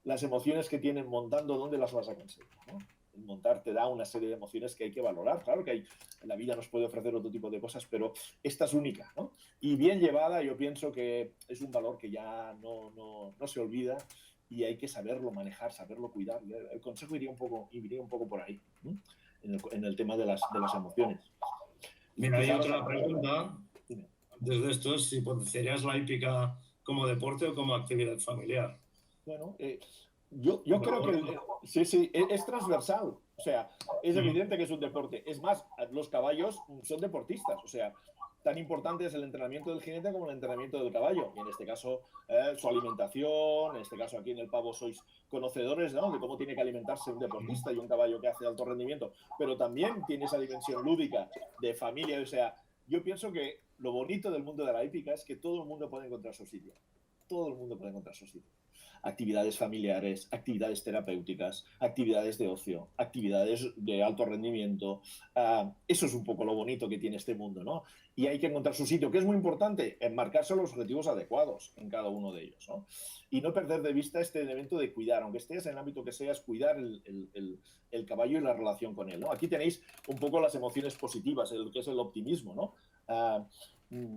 B: las emociones que tienen montando, ¿dónde las vas a conseguir, ¿no? El montar te da una serie de emociones que hay que valorar. Claro que la vida nos puede ofrecer otro tipo de cosas, pero esta es única, ¿no? Y bien llevada, yo pienso que es un valor que ya no se olvida, y hay que saberlo manejar, saberlo cuidar. El consejo iría un poco por ahí, ¿no? En el tema de las emociones.
A: Mira, hay otra pregunta desde esto, si potenciarías la hípica como deporte o como actividad familiar.
B: Bueno, Yo creo que sí, es transversal. O sea, es evidente que es un deporte. Es más, los caballos son deportistas. O sea, tan importante es el entrenamiento del jinete como el entrenamiento del caballo. Y en este caso, su alimentación. En este caso, aquí en el pavo sois conocedores, ¿no?, de cómo tiene que alimentarse un deportista y un caballo que hace alto rendimiento. Pero también tiene esa dimensión lúdica de familia. O sea, yo pienso que lo bonito del mundo de la hípica es que todo el mundo puede encontrar su sitio. Todo el mundo puede encontrar su sitio. Actividades familiares, actividades terapéuticas, actividades de ocio, actividades de alto rendimiento. Eso es un poco lo bonito que tiene este mundo, ¿no? Y hay que encontrar su sitio, que es muy importante, enmarcarse los objetivos adecuados en cada uno de ellos, ¿no? Y no perder de vista este elemento de cuidar, aunque estés en el ámbito que seas, cuidar el caballo y la relación con él, ¿no? Aquí tenéis un poco las emociones positivas, lo que es el optimismo, ¿no?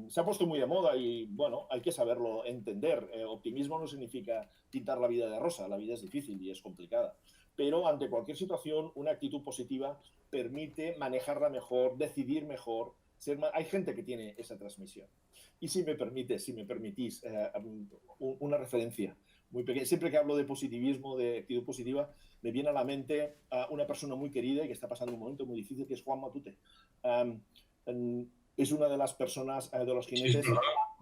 B: Se ha puesto muy de moda y, bueno, hay que saberlo entender. Optimismo no significa pintar la vida de rosa, la vida es difícil y es complicada. Pero ante cualquier situación, una actitud positiva permite manejarla mejor, decidir mejor. Hay gente que tiene esa transmisión. Y si me permitís, una referencia muy pequeña. Siempre que hablo de positivismo, de actitud positiva, me viene a la mente una persona muy querida y que está pasando un momento muy difícil, que es Juan Matute. Es una de las personas, de los jinetes.
A: Sí,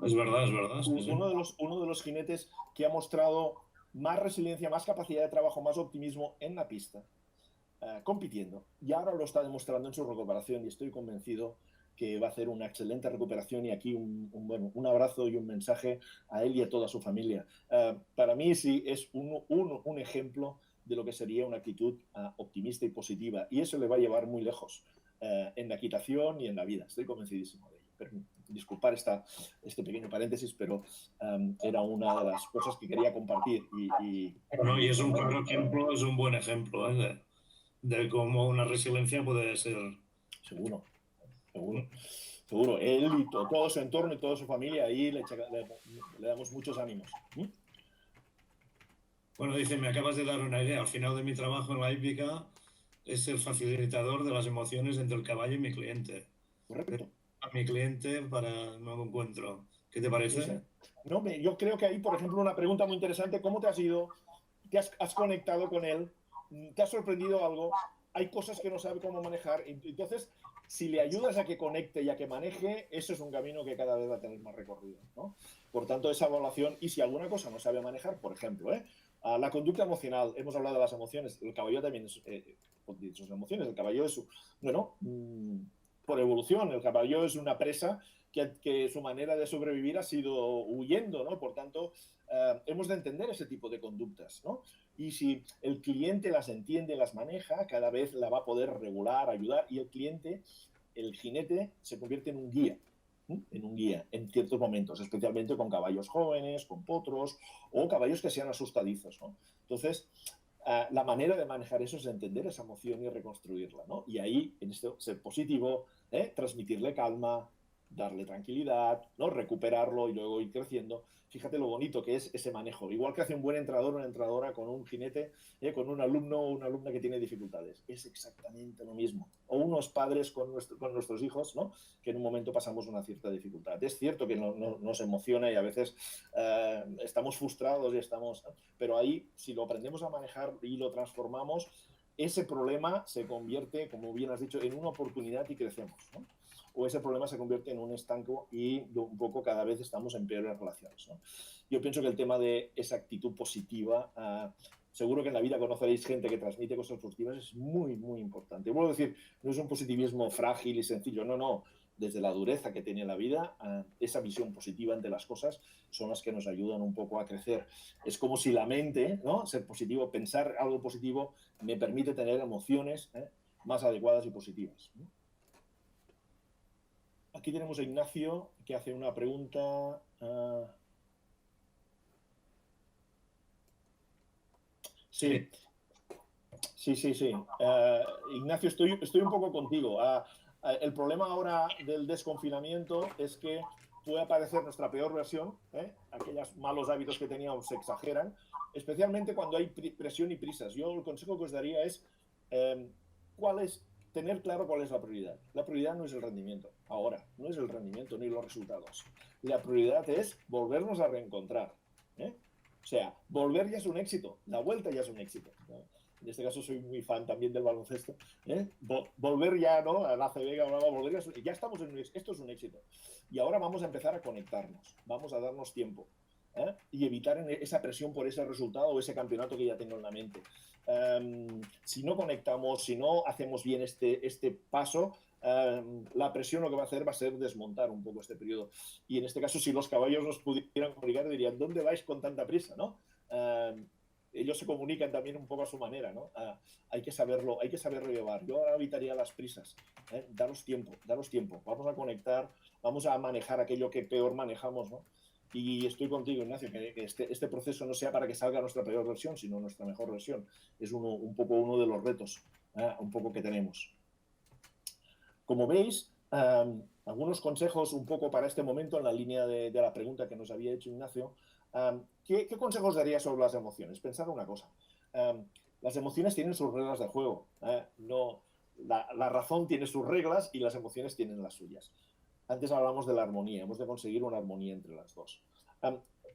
A: es verdad. Sí, sí.
B: Uno de los jinetes que ha mostrado más resiliencia, más capacidad de trabajo, más optimismo en la pista, compitiendo. Y ahora lo está demostrando en su recuperación y estoy convencido que va a hacer una excelente recuperación. Y aquí un abrazo y un mensaje a él y a toda su familia. Para mí sí es un ejemplo de lo que sería una actitud optimista y positiva, y eso le va a llevar muy lejos en la equitación y en la vida. Estoy convencidísimo de ello. Pero, disculpar este pequeño paréntesis, pero era una de las cosas que quería compartir.
A: Y es un claro ejemplo, es un buen ejemplo, de cómo una resiliencia puede ser.
B: Seguro. Él y todo su entorno y toda su familia, ahí le damos muchos ánimos.
A: Bueno, dice, me acabas de dar una idea. Al final de mi trabajo en la hípica es el facilitador de las emociones entre el caballo y mi cliente.
B: Correcto.
A: A mi cliente para el nuevo encuentro. ¿Qué te parece?
B: Sí. No, yo creo que hay, por ejemplo, una pregunta muy interesante. ¿Cómo te has ido? ¿Te has conectado con él? ¿Te ha sorprendido algo? Hay cosas que no sabe cómo manejar. Entonces, si le ayudas a que conecte y a que maneje, eso es un camino que cada vez va a tener más recorrido, ¿no? Por tanto, esa evaluación, y si alguna cosa no sabe manejar, por ejemplo, la conducta emocional, hemos hablado de las emociones, el caballo también es sus emociones, el caballo es por evolución, el caballo es una presa que su manera de sobrevivir ha sido huyendo, ¿no? Por tanto, hemos de entender ese tipo de conductas, ¿no? Y si el cliente las entiende, las maneja, cada vez la va a poder regular, ayudar, y el cliente, el jinete, se convierte en un guía. En ciertos momentos, especialmente con caballos jóvenes, con potros o caballos que sean asustadizos, ¿no? Entonces, la manera de manejar eso es entender esa emoción y reconstruirla, ¿no? Y ahí, en esto, ser positivo, transmitirle calma, darle tranquilidad, ¿no? Recuperarlo y luego ir creciendo. Fíjate lo bonito que es ese manejo. Igual que hace un buen entrenador o una entrenadora con un jinete, con un alumno o una alumna que tiene dificultades. Es exactamente lo mismo. O unos padres con nuestros hijos, ¿no? Que en un momento pasamos una cierta dificultad. Es cierto que nos emociona y a veces estamos frustrados y pero ahí, si lo aprendemos a manejar y lo transformamos, ese problema se convierte, como bien has dicho, en una oportunidad y crecemos, ¿no? O ese problema se convierte en un estanco y un poco cada vez estamos en peores relaciones, ¿no? Yo pienso que el tema de esa actitud positiva, seguro que en la vida conoceréis gente que transmite cosas positivas, es muy, muy importante. Vuelvo a decir, no es un positivismo frágil y sencillo, no. Desde la dureza que tiene la vida, esa visión positiva ante las cosas son las que nos ayudan un poco a crecer. Es como si la mente, ¿no? Ser positivo, pensar algo positivo, me permite tener emociones más adecuadas y positivas, ¿no? Aquí tenemos a Ignacio, que hace una pregunta. Sí. Ignacio, estoy un poco contigo. El problema ahora del desconfinamiento es que puede aparecer nuestra peor versión, aquellos malos hábitos que teníamos se exageran, especialmente cuando hay presión y prisas. Yo el consejo que os daría es tener claro cuál es la prioridad. La prioridad no es el rendimiento, ahora, no es el rendimiento ni los resultados. La prioridad es volvernos a reencontrar, O sea, volver ya es un éxito, la vuelta ya es un éxito, ¿no? En este caso soy muy fan también del baloncesto. Volver ya, ¿no? A la ACB, volver ya estamos esto es un éxito. Y ahora vamos a empezar a conectarnos, vamos a darnos tiempo. Y evitar esa presión por ese resultado o ese campeonato que ya tengo en la mente. Si no conectamos, si no hacemos bien este paso, la presión lo que va a hacer va a ser desmontar un poco este periodo. Y en este caso, si los caballos nos pudieran comunicar, dirían, ¿dónde vais con tanta prisa? ¿No? Ellos se comunican también un poco a su manera, ¿no? Hay que saberlo llevar. Yo ahora evitaría las prisas. Daros tiempo. Vamos a conectar, vamos a manejar aquello que peor manejamos, ¿no? Y estoy contigo, Ignacio, que este proceso no sea para que salga nuestra peor versión, sino nuestra mejor versión. Es un poco uno de los retos, un poco que tenemos. Como veis, algunos consejos un poco para este momento en la línea de la pregunta que nos había hecho Ignacio. ¿Qué consejos daría sobre las emociones? Pensad una cosa. Las emociones tienen sus reglas de juego. No, la razón tiene sus reglas y las emociones tienen las suyas. Antes hablamos de la armonía. Hemos de conseguir una armonía entre las dos.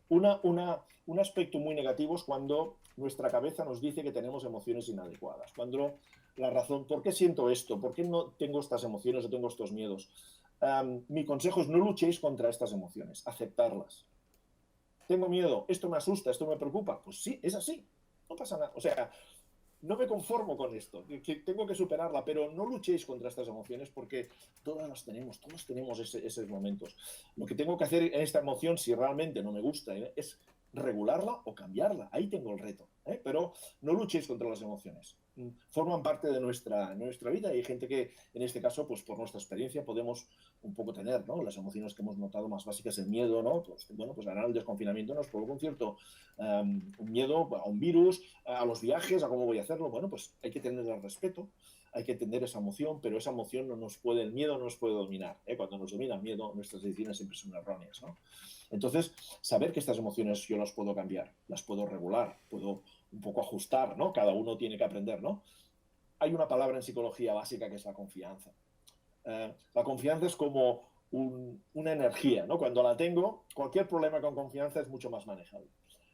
B: Un aspecto muy negativo es cuando nuestra cabeza nos dice que tenemos emociones inadecuadas. Cuando la razón, ¿por qué siento esto? ¿Por qué no tengo estas emociones o tengo estos miedos? Mi consejo es no luchéis contra estas emociones, aceptarlas. Tengo miedo, esto me asusta, esto me preocupa. Pues sí, es así, no pasa nada. O sea, no me conformo con esto, que tengo que superarla, pero no luchéis contra estas emociones porque todos tenemos esos momentos. Lo que tengo que hacer en esta emoción, si realmente no me gusta, es regularla o cambiarla. Ahí tengo el reto. Pero no luchéis contra las emociones. Forman parte de nuestra vida y hay gente que, en este caso, pues por nuestra experiencia podemos un poco tener, ¿no? Las emociones que hemos notado más básicas, el miedo, ¿no? Pues, bueno, pues ahora el desconfinamiento nos provoca un cierto un miedo a un virus, a los viajes, a cómo voy a hacerlo. Bueno, pues hay que tener el respeto, hay que tener esa emoción, pero esa emoción el miedo no nos puede dominar. Cuando nos domina el miedo, nuestras decisiones siempre son erróneas, ¿no? Entonces, saber que estas emociones yo las puedo cambiar, las puedo regular, puedo un poco ajustar, ¿no? Cada uno tiene que aprender, ¿no? Hay una palabra en psicología básica que es la confianza. La confianza es como una energía, ¿no? Cuando la tengo, cualquier problema con confianza es mucho más manejable.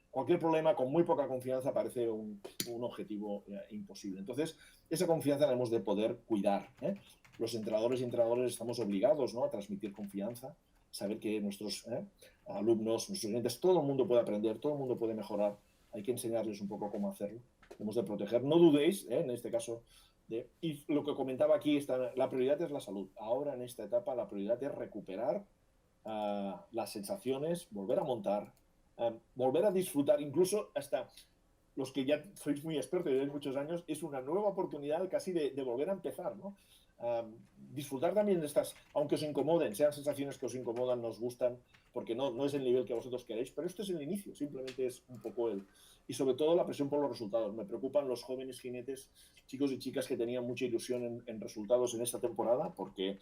B: Cualquier problema con muy poca confianza parece un objetivo imposible. Entonces, esa confianza la hemos de poder cuidar. Los entrenadores y entrenadoras estamos obligados, ¿no? A transmitir confianza, saber que nuestros alumnos, nuestros clientes, todo el mundo puede aprender, todo el mundo puede mejorar. Hay que enseñarles un poco cómo hacerlo. Hemos de proteger. No dudéis, en este caso. Y lo que comentaba aquí, la prioridad es la salud. Ahora, en esta etapa, la prioridad es recuperar las sensaciones, volver a montar, volver a disfrutar, incluso hasta los que ya sois muy expertos y lleváis muchos años, es una nueva oportunidad casi de volver a empezar, ¿no? Disfrutar también de estas, aunque os incomoden, sean sensaciones que os incomodan, nos gustan, porque no es el nivel que vosotros queréis, pero esto es el inicio, simplemente es un poco y sobre todo la presión por los resultados. Me preocupan los jóvenes jinetes, chicos y chicas que tenían mucha ilusión en resultados en esta temporada porque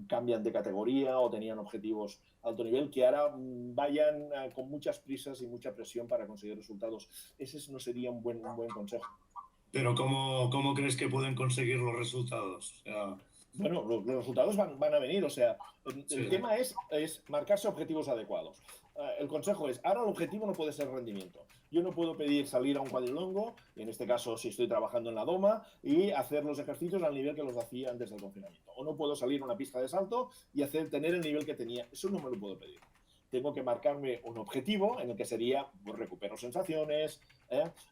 B: cambian de categoría o tenían objetivos a alto nivel, que ahora vayan con muchas prisas y mucha presión para conseguir resultados. Ese no sería un buen consejo.
A: Pero ¿cómo crees que pueden conseguir los resultados? O sea...
B: Bueno, los resultados van a venir, o sea, el tema es marcarse objetivos adecuados. El consejo es, ahora el objetivo no puede ser rendimiento. Yo no puedo pedir salir a un cuadrilongo, en este caso si estoy trabajando en la doma, y hacer los ejercicios al nivel que los hacía antes del confinamiento. O no puedo salir a una pista de salto y tener el nivel que tenía. Eso no me lo puedo pedir. Tengo que marcarme un objetivo en el que sería, pues, recupero sensaciones,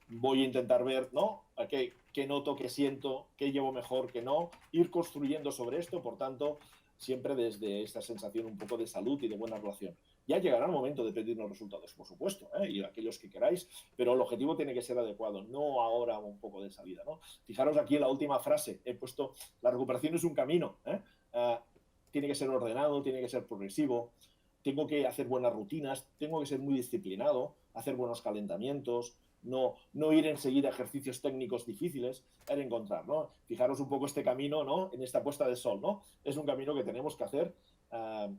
B: voy a intentar ver, ¿no? ¿Qué noto, qué siento, qué llevo mejor, qué no? Ir construyendo sobre esto, por tanto, siempre desde esta sensación un poco de salud y de buena relación. Ya llegará el momento de pedir los resultados, por supuesto, y aquellos que queráis, pero el objetivo tiene que ser adecuado, no ahora un poco de salida, ¿no? Fijaros aquí en la última frase, he puesto, la recuperación es un camino, tiene que ser ordenado, tiene que ser progresivo, tengo que hacer buenas rutinas, tengo que ser muy disciplinado, hacer buenos calentamientos, no ir enseguida a ejercicios técnicos difíciles, es encontrar, ¿no? Fijaros un poco este camino, ¿no? En esta puesta de sol, ¿no? Es un camino que tenemos que hacer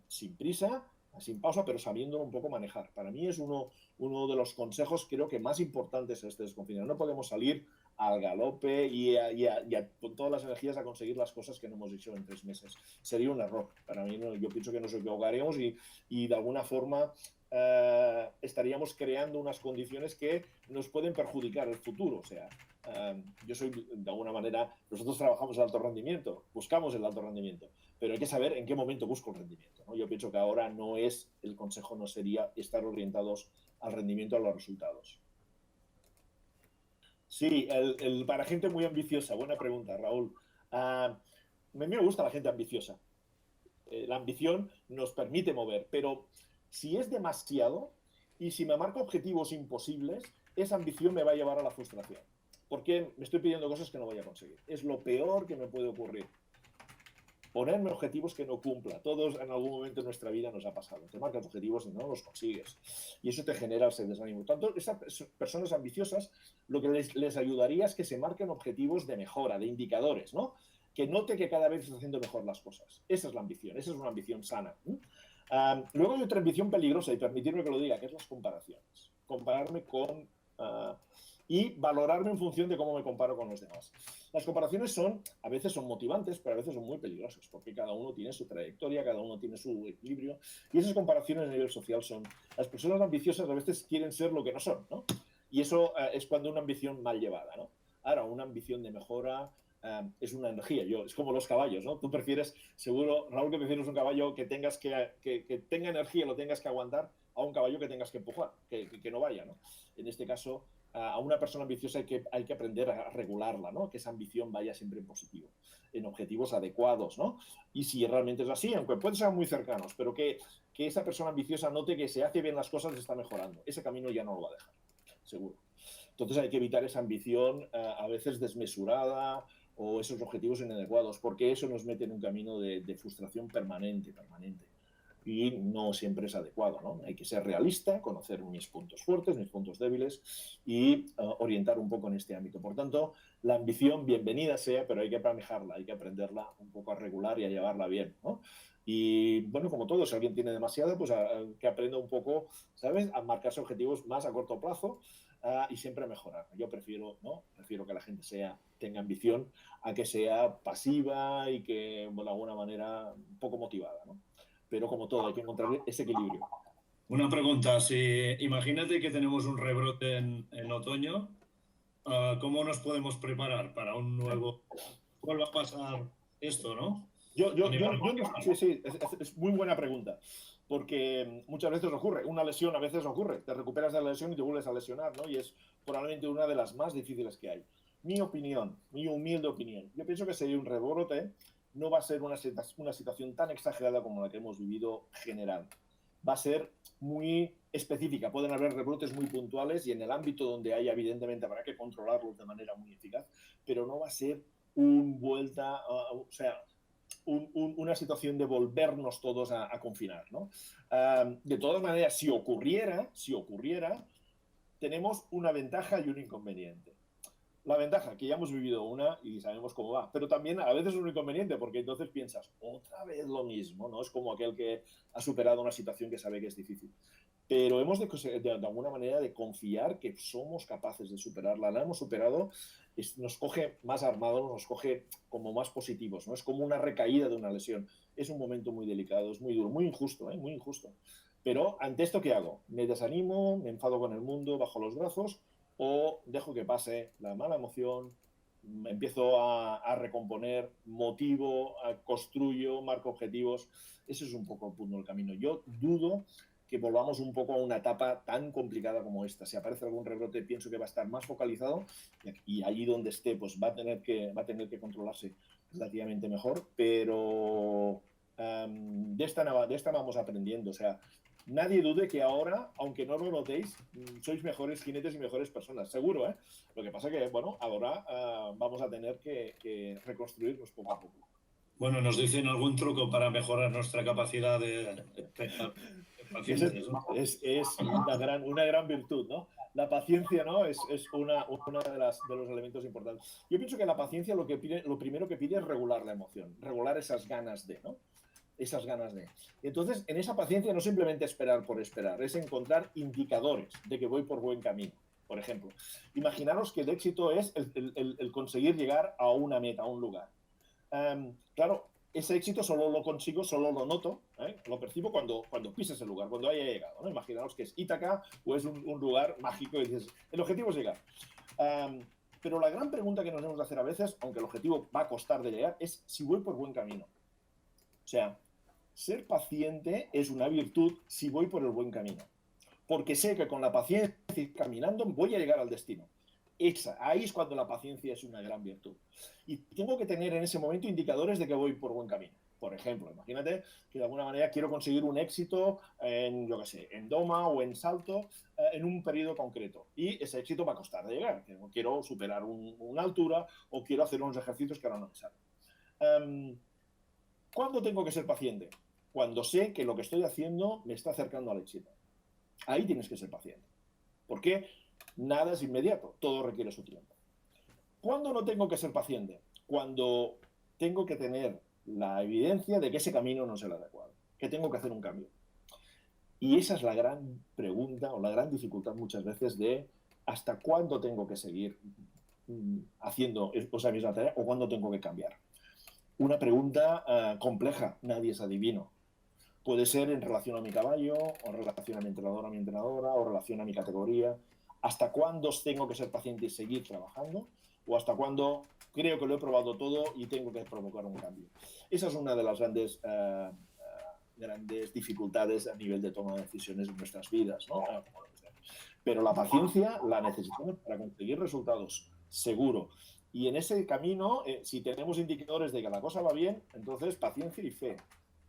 B: sin prisa, sin pausa, pero sabiéndolo un poco manejar. Para mí es uno de los consejos, creo que más importantes este desconfinamiento. No podemos salir al galope y con todas las energías a conseguir las cosas que no hemos hecho en 3 meses. Sería un error. Para mí, yo pienso que nos equivocaríamos y de alguna forma estaríamos creando unas condiciones que nos pueden perjudicar el futuro. O sea, yo soy, de alguna manera, nosotros trabajamos el alto rendimiento, buscamos el alto rendimiento, pero hay que saber en qué momento busco el rendimiento, ¿no? Yo pienso que ahora no es, el consejo no sería estar orientados al rendimiento, a los resultados. Sí, para gente muy ambiciosa, buena pregunta, Raúl. A mí me gusta la gente ambiciosa. La ambición nos permite mover, pero si es demasiado y si me marco objetivos imposibles, esa ambición me va a llevar a la frustración, porque me estoy pidiendo cosas que no voy a conseguir. Es lo peor que me puede ocurrir. Ponerme objetivos que no cumpla. Todos en algún momento de nuestra vida nos ha pasado. Te marcas objetivos y no los consigues. Y eso te genera ese desánimo. Tanto estas personas ambiciosas, lo que les ayudaría es que se marquen objetivos de mejora, de indicadores, ¿no? Que note que cada vez está haciendo mejor las cosas. Esa es la ambición, esa es una ambición sana. Luego hay otra ambición peligrosa, y permitirme que lo diga, que es las comparaciones. Compararme con... y valorarme en función de cómo me comparo con los demás. Las comparaciones a veces son motivantes, pero a veces son muy peligrosas, porque cada uno tiene su trayectoria, cada uno tiene su equilibrio, y esas comparaciones a nivel social son... Las personas ambiciosas a veces quieren ser lo que no son, ¿no? Y eso es cuando una ambición mal llevada, ¿no? Ahora, una ambición de mejora es una energía. Es como los caballos, ¿no? Tú prefieres, seguro, Raúl, que prefieres un caballo que tengas que tenga energía, lo tengas que aguantar, a un caballo que tengas que empujar, que no vaya, ¿no? En este caso, a una persona ambiciosa hay que aprender a regularla, ¿no? Que esa ambición vaya siempre en positivo, en objetivos adecuados, ¿no? Y si realmente es así, aunque pueden ser muy cercanos, pero que esa persona ambiciosa note que se hace bien las cosas, está mejorando. Ese camino ya no lo va a dejar, seguro. Entonces hay que evitar esa ambición a veces desmesurada o esos objetivos inadecuados, porque eso nos mete en un camino de frustración permanente. Y no siempre es adecuado, ¿no? Hay que ser realista, conocer mis puntos fuertes, mis puntos débiles y orientar un poco en este ámbito. Por tanto, la ambición, bienvenida sea, pero hay que manejarla, hay que aprenderla un poco a regular y a llevarla bien, ¿no? Y bueno, como todo, si alguien tiene demasiado, pues que aprenda un poco, ¿sabes?, a marcarse objetivos más a corto plazo y siempre mejorar. Yo prefiero que la gente tenga ambición a que sea pasiva y que, de alguna manera, un poco motivada, ¿no? Pero como todo, hay que encontrar ese equilibrio.
A: Una pregunta, imagínate que tenemos un rebrote en otoño, ¿cómo nos podemos preparar para un nuevo... vuelva a pasar esto, ¿no?
B: Sí, es muy buena pregunta, porque muchas veces ocurre, una lesión a veces ocurre, te recuperas de la lesión y te vuelves a lesionar, ¿no? Y es probablemente una de las más difíciles que hay. Mi opinión, mi humilde opinión, yo pienso que sería un rebrote, no va a ser una situación tan exagerada como la que hemos vivido general. Va a ser muy específica, pueden haber rebrotes muy puntuales y en el ámbito donde haya, evidentemente, habrá que controlarlos de manera muy eficaz, pero no va a ser una situación de volvernos todos a confinar, ¿no? De todas maneras, si ocurriera, tenemos una ventaja y un inconveniente. La ventaja, que ya hemos vivido una y sabemos cómo va, pero también a veces es un inconveniente, porque entonces piensas, otra vez lo mismo, ¿no? Es como aquel que ha superado una situación que sabe que es difícil. Pero hemos de alguna manera de confiar que somos capaces de superarla. La hemos superado, nos coge más armados, nos coge como más positivos, ¿no? Es como una recaída de una lesión. Es un momento muy delicado, es muy duro, muy injusto, ¿eh? Muy injusto. Pero ante esto, ¿qué hago? ¿Me desanimo, me enfado con el mundo, bajo los brazos, o dejo que pase la mala emoción, empiezo a recomponer, motivo, construyo, marco objetivos? Ese es un poco el punto del camino. Yo dudo que volvamos un poco a una etapa tan complicada como esta. Si aparece algún rebrote, pienso que va a estar más focalizado y allí donde esté, pues va a tener que controlarse relativamente mejor, pero de esta vamos aprendiendo. O sea, nadie dude que ahora, aunque no lo notéis, sois mejores jinetes y mejores personas, seguro, ¿eh? Lo que pasa que, bueno, ahora vamos a tener que reconstruirnos poco a poco.
A: Bueno, nos dicen algún truco para mejorar nuestra capacidad de
B: es una gran virtud, ¿no? La paciencia, ¿no? Es una de los elementos importantes. Yo pienso que la paciencia lo primero que pide es regular la emoción, regular esas ganas de, ¿no? Esas ganas de. Y entonces, en esa paciencia no simplemente esperar por esperar, es encontrar indicadores de que voy por buen camino. Por ejemplo, imaginaros que el éxito es el conseguir llegar a una meta, a un lugar. Claro, ese éxito solo lo consigo, solo lo noto, lo percibo cuando pises el lugar, cuando haya llegado, ¿no? Imaginaos que es Ítaca o es un lugar mágico y dices, el objetivo es llegar. Pero la gran pregunta que nos debemos de hacer a veces, aunque el objetivo va a costar de llegar, es si voy por buen camino. O sea, ser paciente es una virtud si voy por el buen camino. Porque sé que con la paciencia y caminando voy a llegar al destino. Ahí es cuando la paciencia es una gran virtud. Y tengo que tener en ese momento indicadores de que voy por buen camino. Por ejemplo, imagínate que de alguna manera quiero conseguir un éxito en, yo qué sé, en doma o en salto en un periodo concreto. Y ese éxito va a costar de llegar. Quiero superar una altura o quiero hacer unos ejercicios que ahora no me salen. ¿Cuándo tengo que ser paciente? Cuando sé que lo que estoy haciendo me está acercando al éxito. Ahí tienes que ser paciente. Porque nada es inmediato, todo requiere su tiempo. ¿Cuándo no tengo que ser paciente? Cuando tengo que tener la evidencia de que ese camino no es el adecuado, que tengo que hacer un cambio. Y esa es la gran pregunta o la gran dificultad muchas veces de hasta cuándo tengo que seguir haciendo esa misma tarea o cuándo tengo que cambiar. Una pregunta compleja, nadie es adivino. Puede ser en relación a mi caballo, o en relación a mi entrenadora, o en relación a mi categoría. ¿Hasta cuándo tengo que ser paciente y seguir trabajando? ¿O hasta cuándo creo que lo he probado todo y tengo que provocar un cambio? Esa es una de las grandes dificultades a nivel de toma de decisiones en nuestras vidas, ¿no? Pero la paciencia la necesitamos para conseguir resultados, seguro. Y en ese camino, si tenemos indicadores de que la cosa va bien, entonces paciencia y fe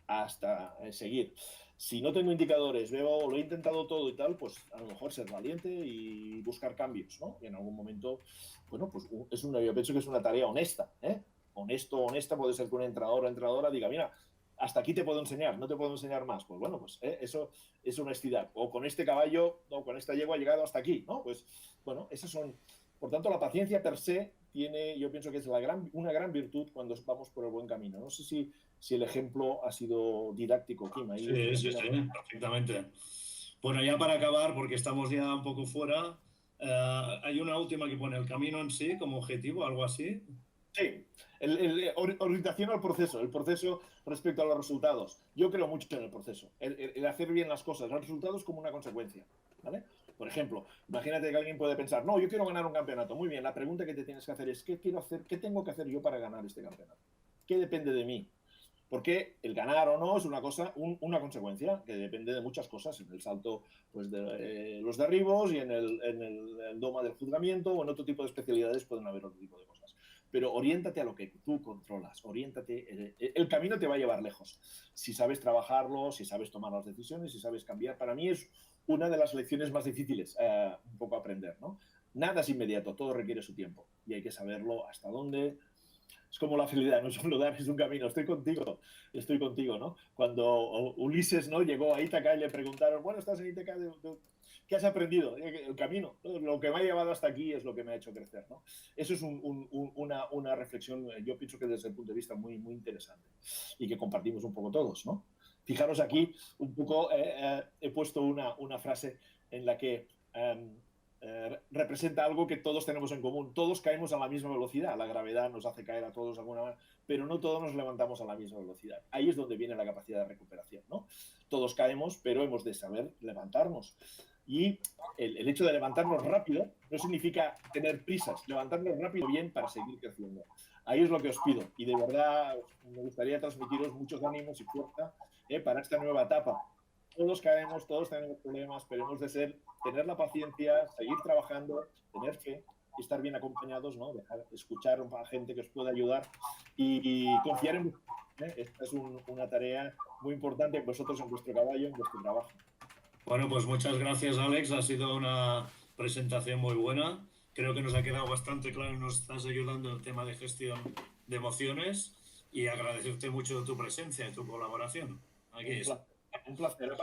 B: hasta seguir. Si no tengo indicadores, veo, lo he intentado todo y tal, pues a lo mejor ser valiente y buscar cambios, ¿no? Y en algún momento, bueno, pues yo pienso que es una tarea honesta, ¿eh? Honesta, puede ser que un entrenador o entrenadora diga, mira, hasta aquí te puedo enseñar, no te puedo enseñar más. Pues bueno, pues eso es honestidad. O con este caballo, o con esta yegua ha llegado hasta aquí, ¿no? Pues bueno, esas son... Por tanto, la paciencia per se tiene, yo pienso que es una gran virtud cuando vamos por el buen camino. No sé si el ejemplo ha sido didáctico, Kim.
A: Sí, perfectamente. Bueno, ya para acabar, porque estamos ya un poco fuera, hay una última que pone el camino en sí como objetivo, algo así.
B: Sí, orientación al proceso, el proceso respecto a los resultados. Yo creo mucho en el proceso, el hacer bien las cosas, los resultados como una consecuencia, ¿vale? Por ejemplo, imagínate que alguien puede pensar, no, yo quiero ganar un campeonato. Muy bien, la pregunta que te tienes que hacer es, ¿qué quiero hacer? ¿Qué tengo que hacer yo para ganar este campeonato? ¿Qué depende de mí? Porque el ganar o no es una cosa, una consecuencia que depende de muchas cosas. En el salto pues, de los derribos y en el doma del juzgamiento o en otro tipo de especialidades pueden haber otro tipo de cosas. Pero oriéntate a lo que tú controlas, oriéntate, el camino te va a llevar lejos. Si sabes trabajarlo, si sabes tomar las decisiones, si sabes cambiar, para mí es una de las lecciones más difíciles un poco aprender, ¿no? Nada es inmediato, todo requiere su tiempo y hay que saberlo hasta dónde. Es como la felicidad, no es un lugar, es un camino. Estoy contigo, ¿no? Cuando Ulises, ¿no?, llegó a Ítaca y le preguntaron, bueno, estás en Ítaca, ¿qué has aprendido? El camino, ¿no? Lo que me ha llevado hasta aquí es lo que me ha hecho crecer, ¿no? Eso es una reflexión, yo pienso que desde el punto de vista muy, muy interesante y que compartimos un poco todos, ¿no? Fijaros aquí, un poco he puesto una frase en la que representa algo que todos tenemos en común. Todos caemos a la misma velocidad. La gravedad nos hace caer a todos de alguna manera, pero no todos nos levantamos a la misma velocidad. Ahí es donde viene la capacidad de recuperación, ¿no? Todos caemos, pero hemos de saber levantarnos. Y el hecho de levantarnos rápido no significa tener prisas. Levantarnos rápido bien para seguir creciendo. Ahí es lo que os pido. Y de verdad me gustaría transmitiros muchos ánimos y fuerza para esta nueva etapa. Todos caemos, todos tenemos problemas, pero hemos de tener la paciencia, seguir trabajando, tener fe y estar bien acompañados, ¿no? Escuchar a gente que os pueda ayudar y confiar en vosotros. Esta es una tarea muy importante en vosotros, en vuestro caballo, en vuestro trabajo.
A: Bueno, pues muchas gracias, Alex. Ha sido una presentación muy buena. Creo que nos ha quedado bastante claro y nos estás ayudando en el tema de gestión de emociones y agradecerte mucho tu presencia y tu colaboración. Aquí está.
B: Un placer.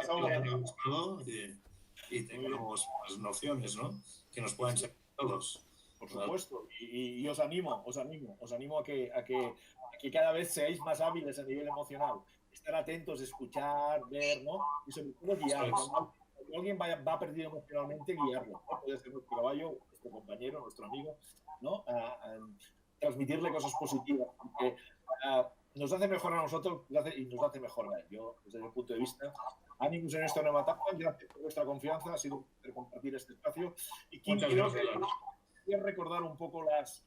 A: Y tengamos más nociones, ¿no?, que nos puedan servir a todos.
B: Por supuesto. Y os animo a que cada vez seáis más hábiles a nivel emocional. Estar atentos, escuchar, ver, ¿no? Y sobre todo guiar. Cuando alguien va perdido emocionalmente, guiarlo. Puede ser nuestro caballo, nuestro compañero, nuestro amigo, ¿no? Transmitirle cosas positivas. Porque nos hace mejor a nosotros y nos hace mejor a él. Yo, desde mi punto de vista, ánimos en esta nueva etapa. Gracias por vuestra confianza. Ha sido un placer compartir este espacio. Y Quim, creo que quería recordar un poco las...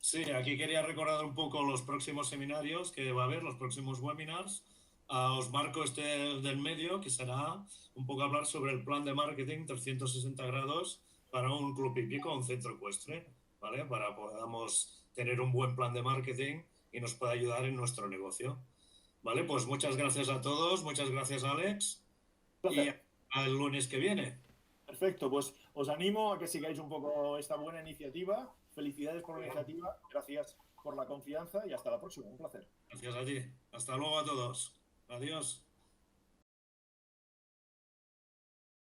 A: Sí, aquí quería recordar un poco los próximos seminarios que va a haber, los próximos webinars. Os marco este del medio, que será un poco hablar sobre el plan de marketing 360 grados para un club hípico, un centro ecuestre, ¿vale? Para podamos tener un buen plan de marketing y nos pueda ayudar en nuestro negocio. Vale, pues muchas gracias a todos, muchas gracias, Alex. Y al lunes que viene.
B: Perfecto, pues os animo a que sigáis un poco esta buena iniciativa. Felicidades por la iniciativa, gracias por la confianza y hasta la próxima. Un placer.
A: Gracias a ti. Hasta luego a todos. Adiós.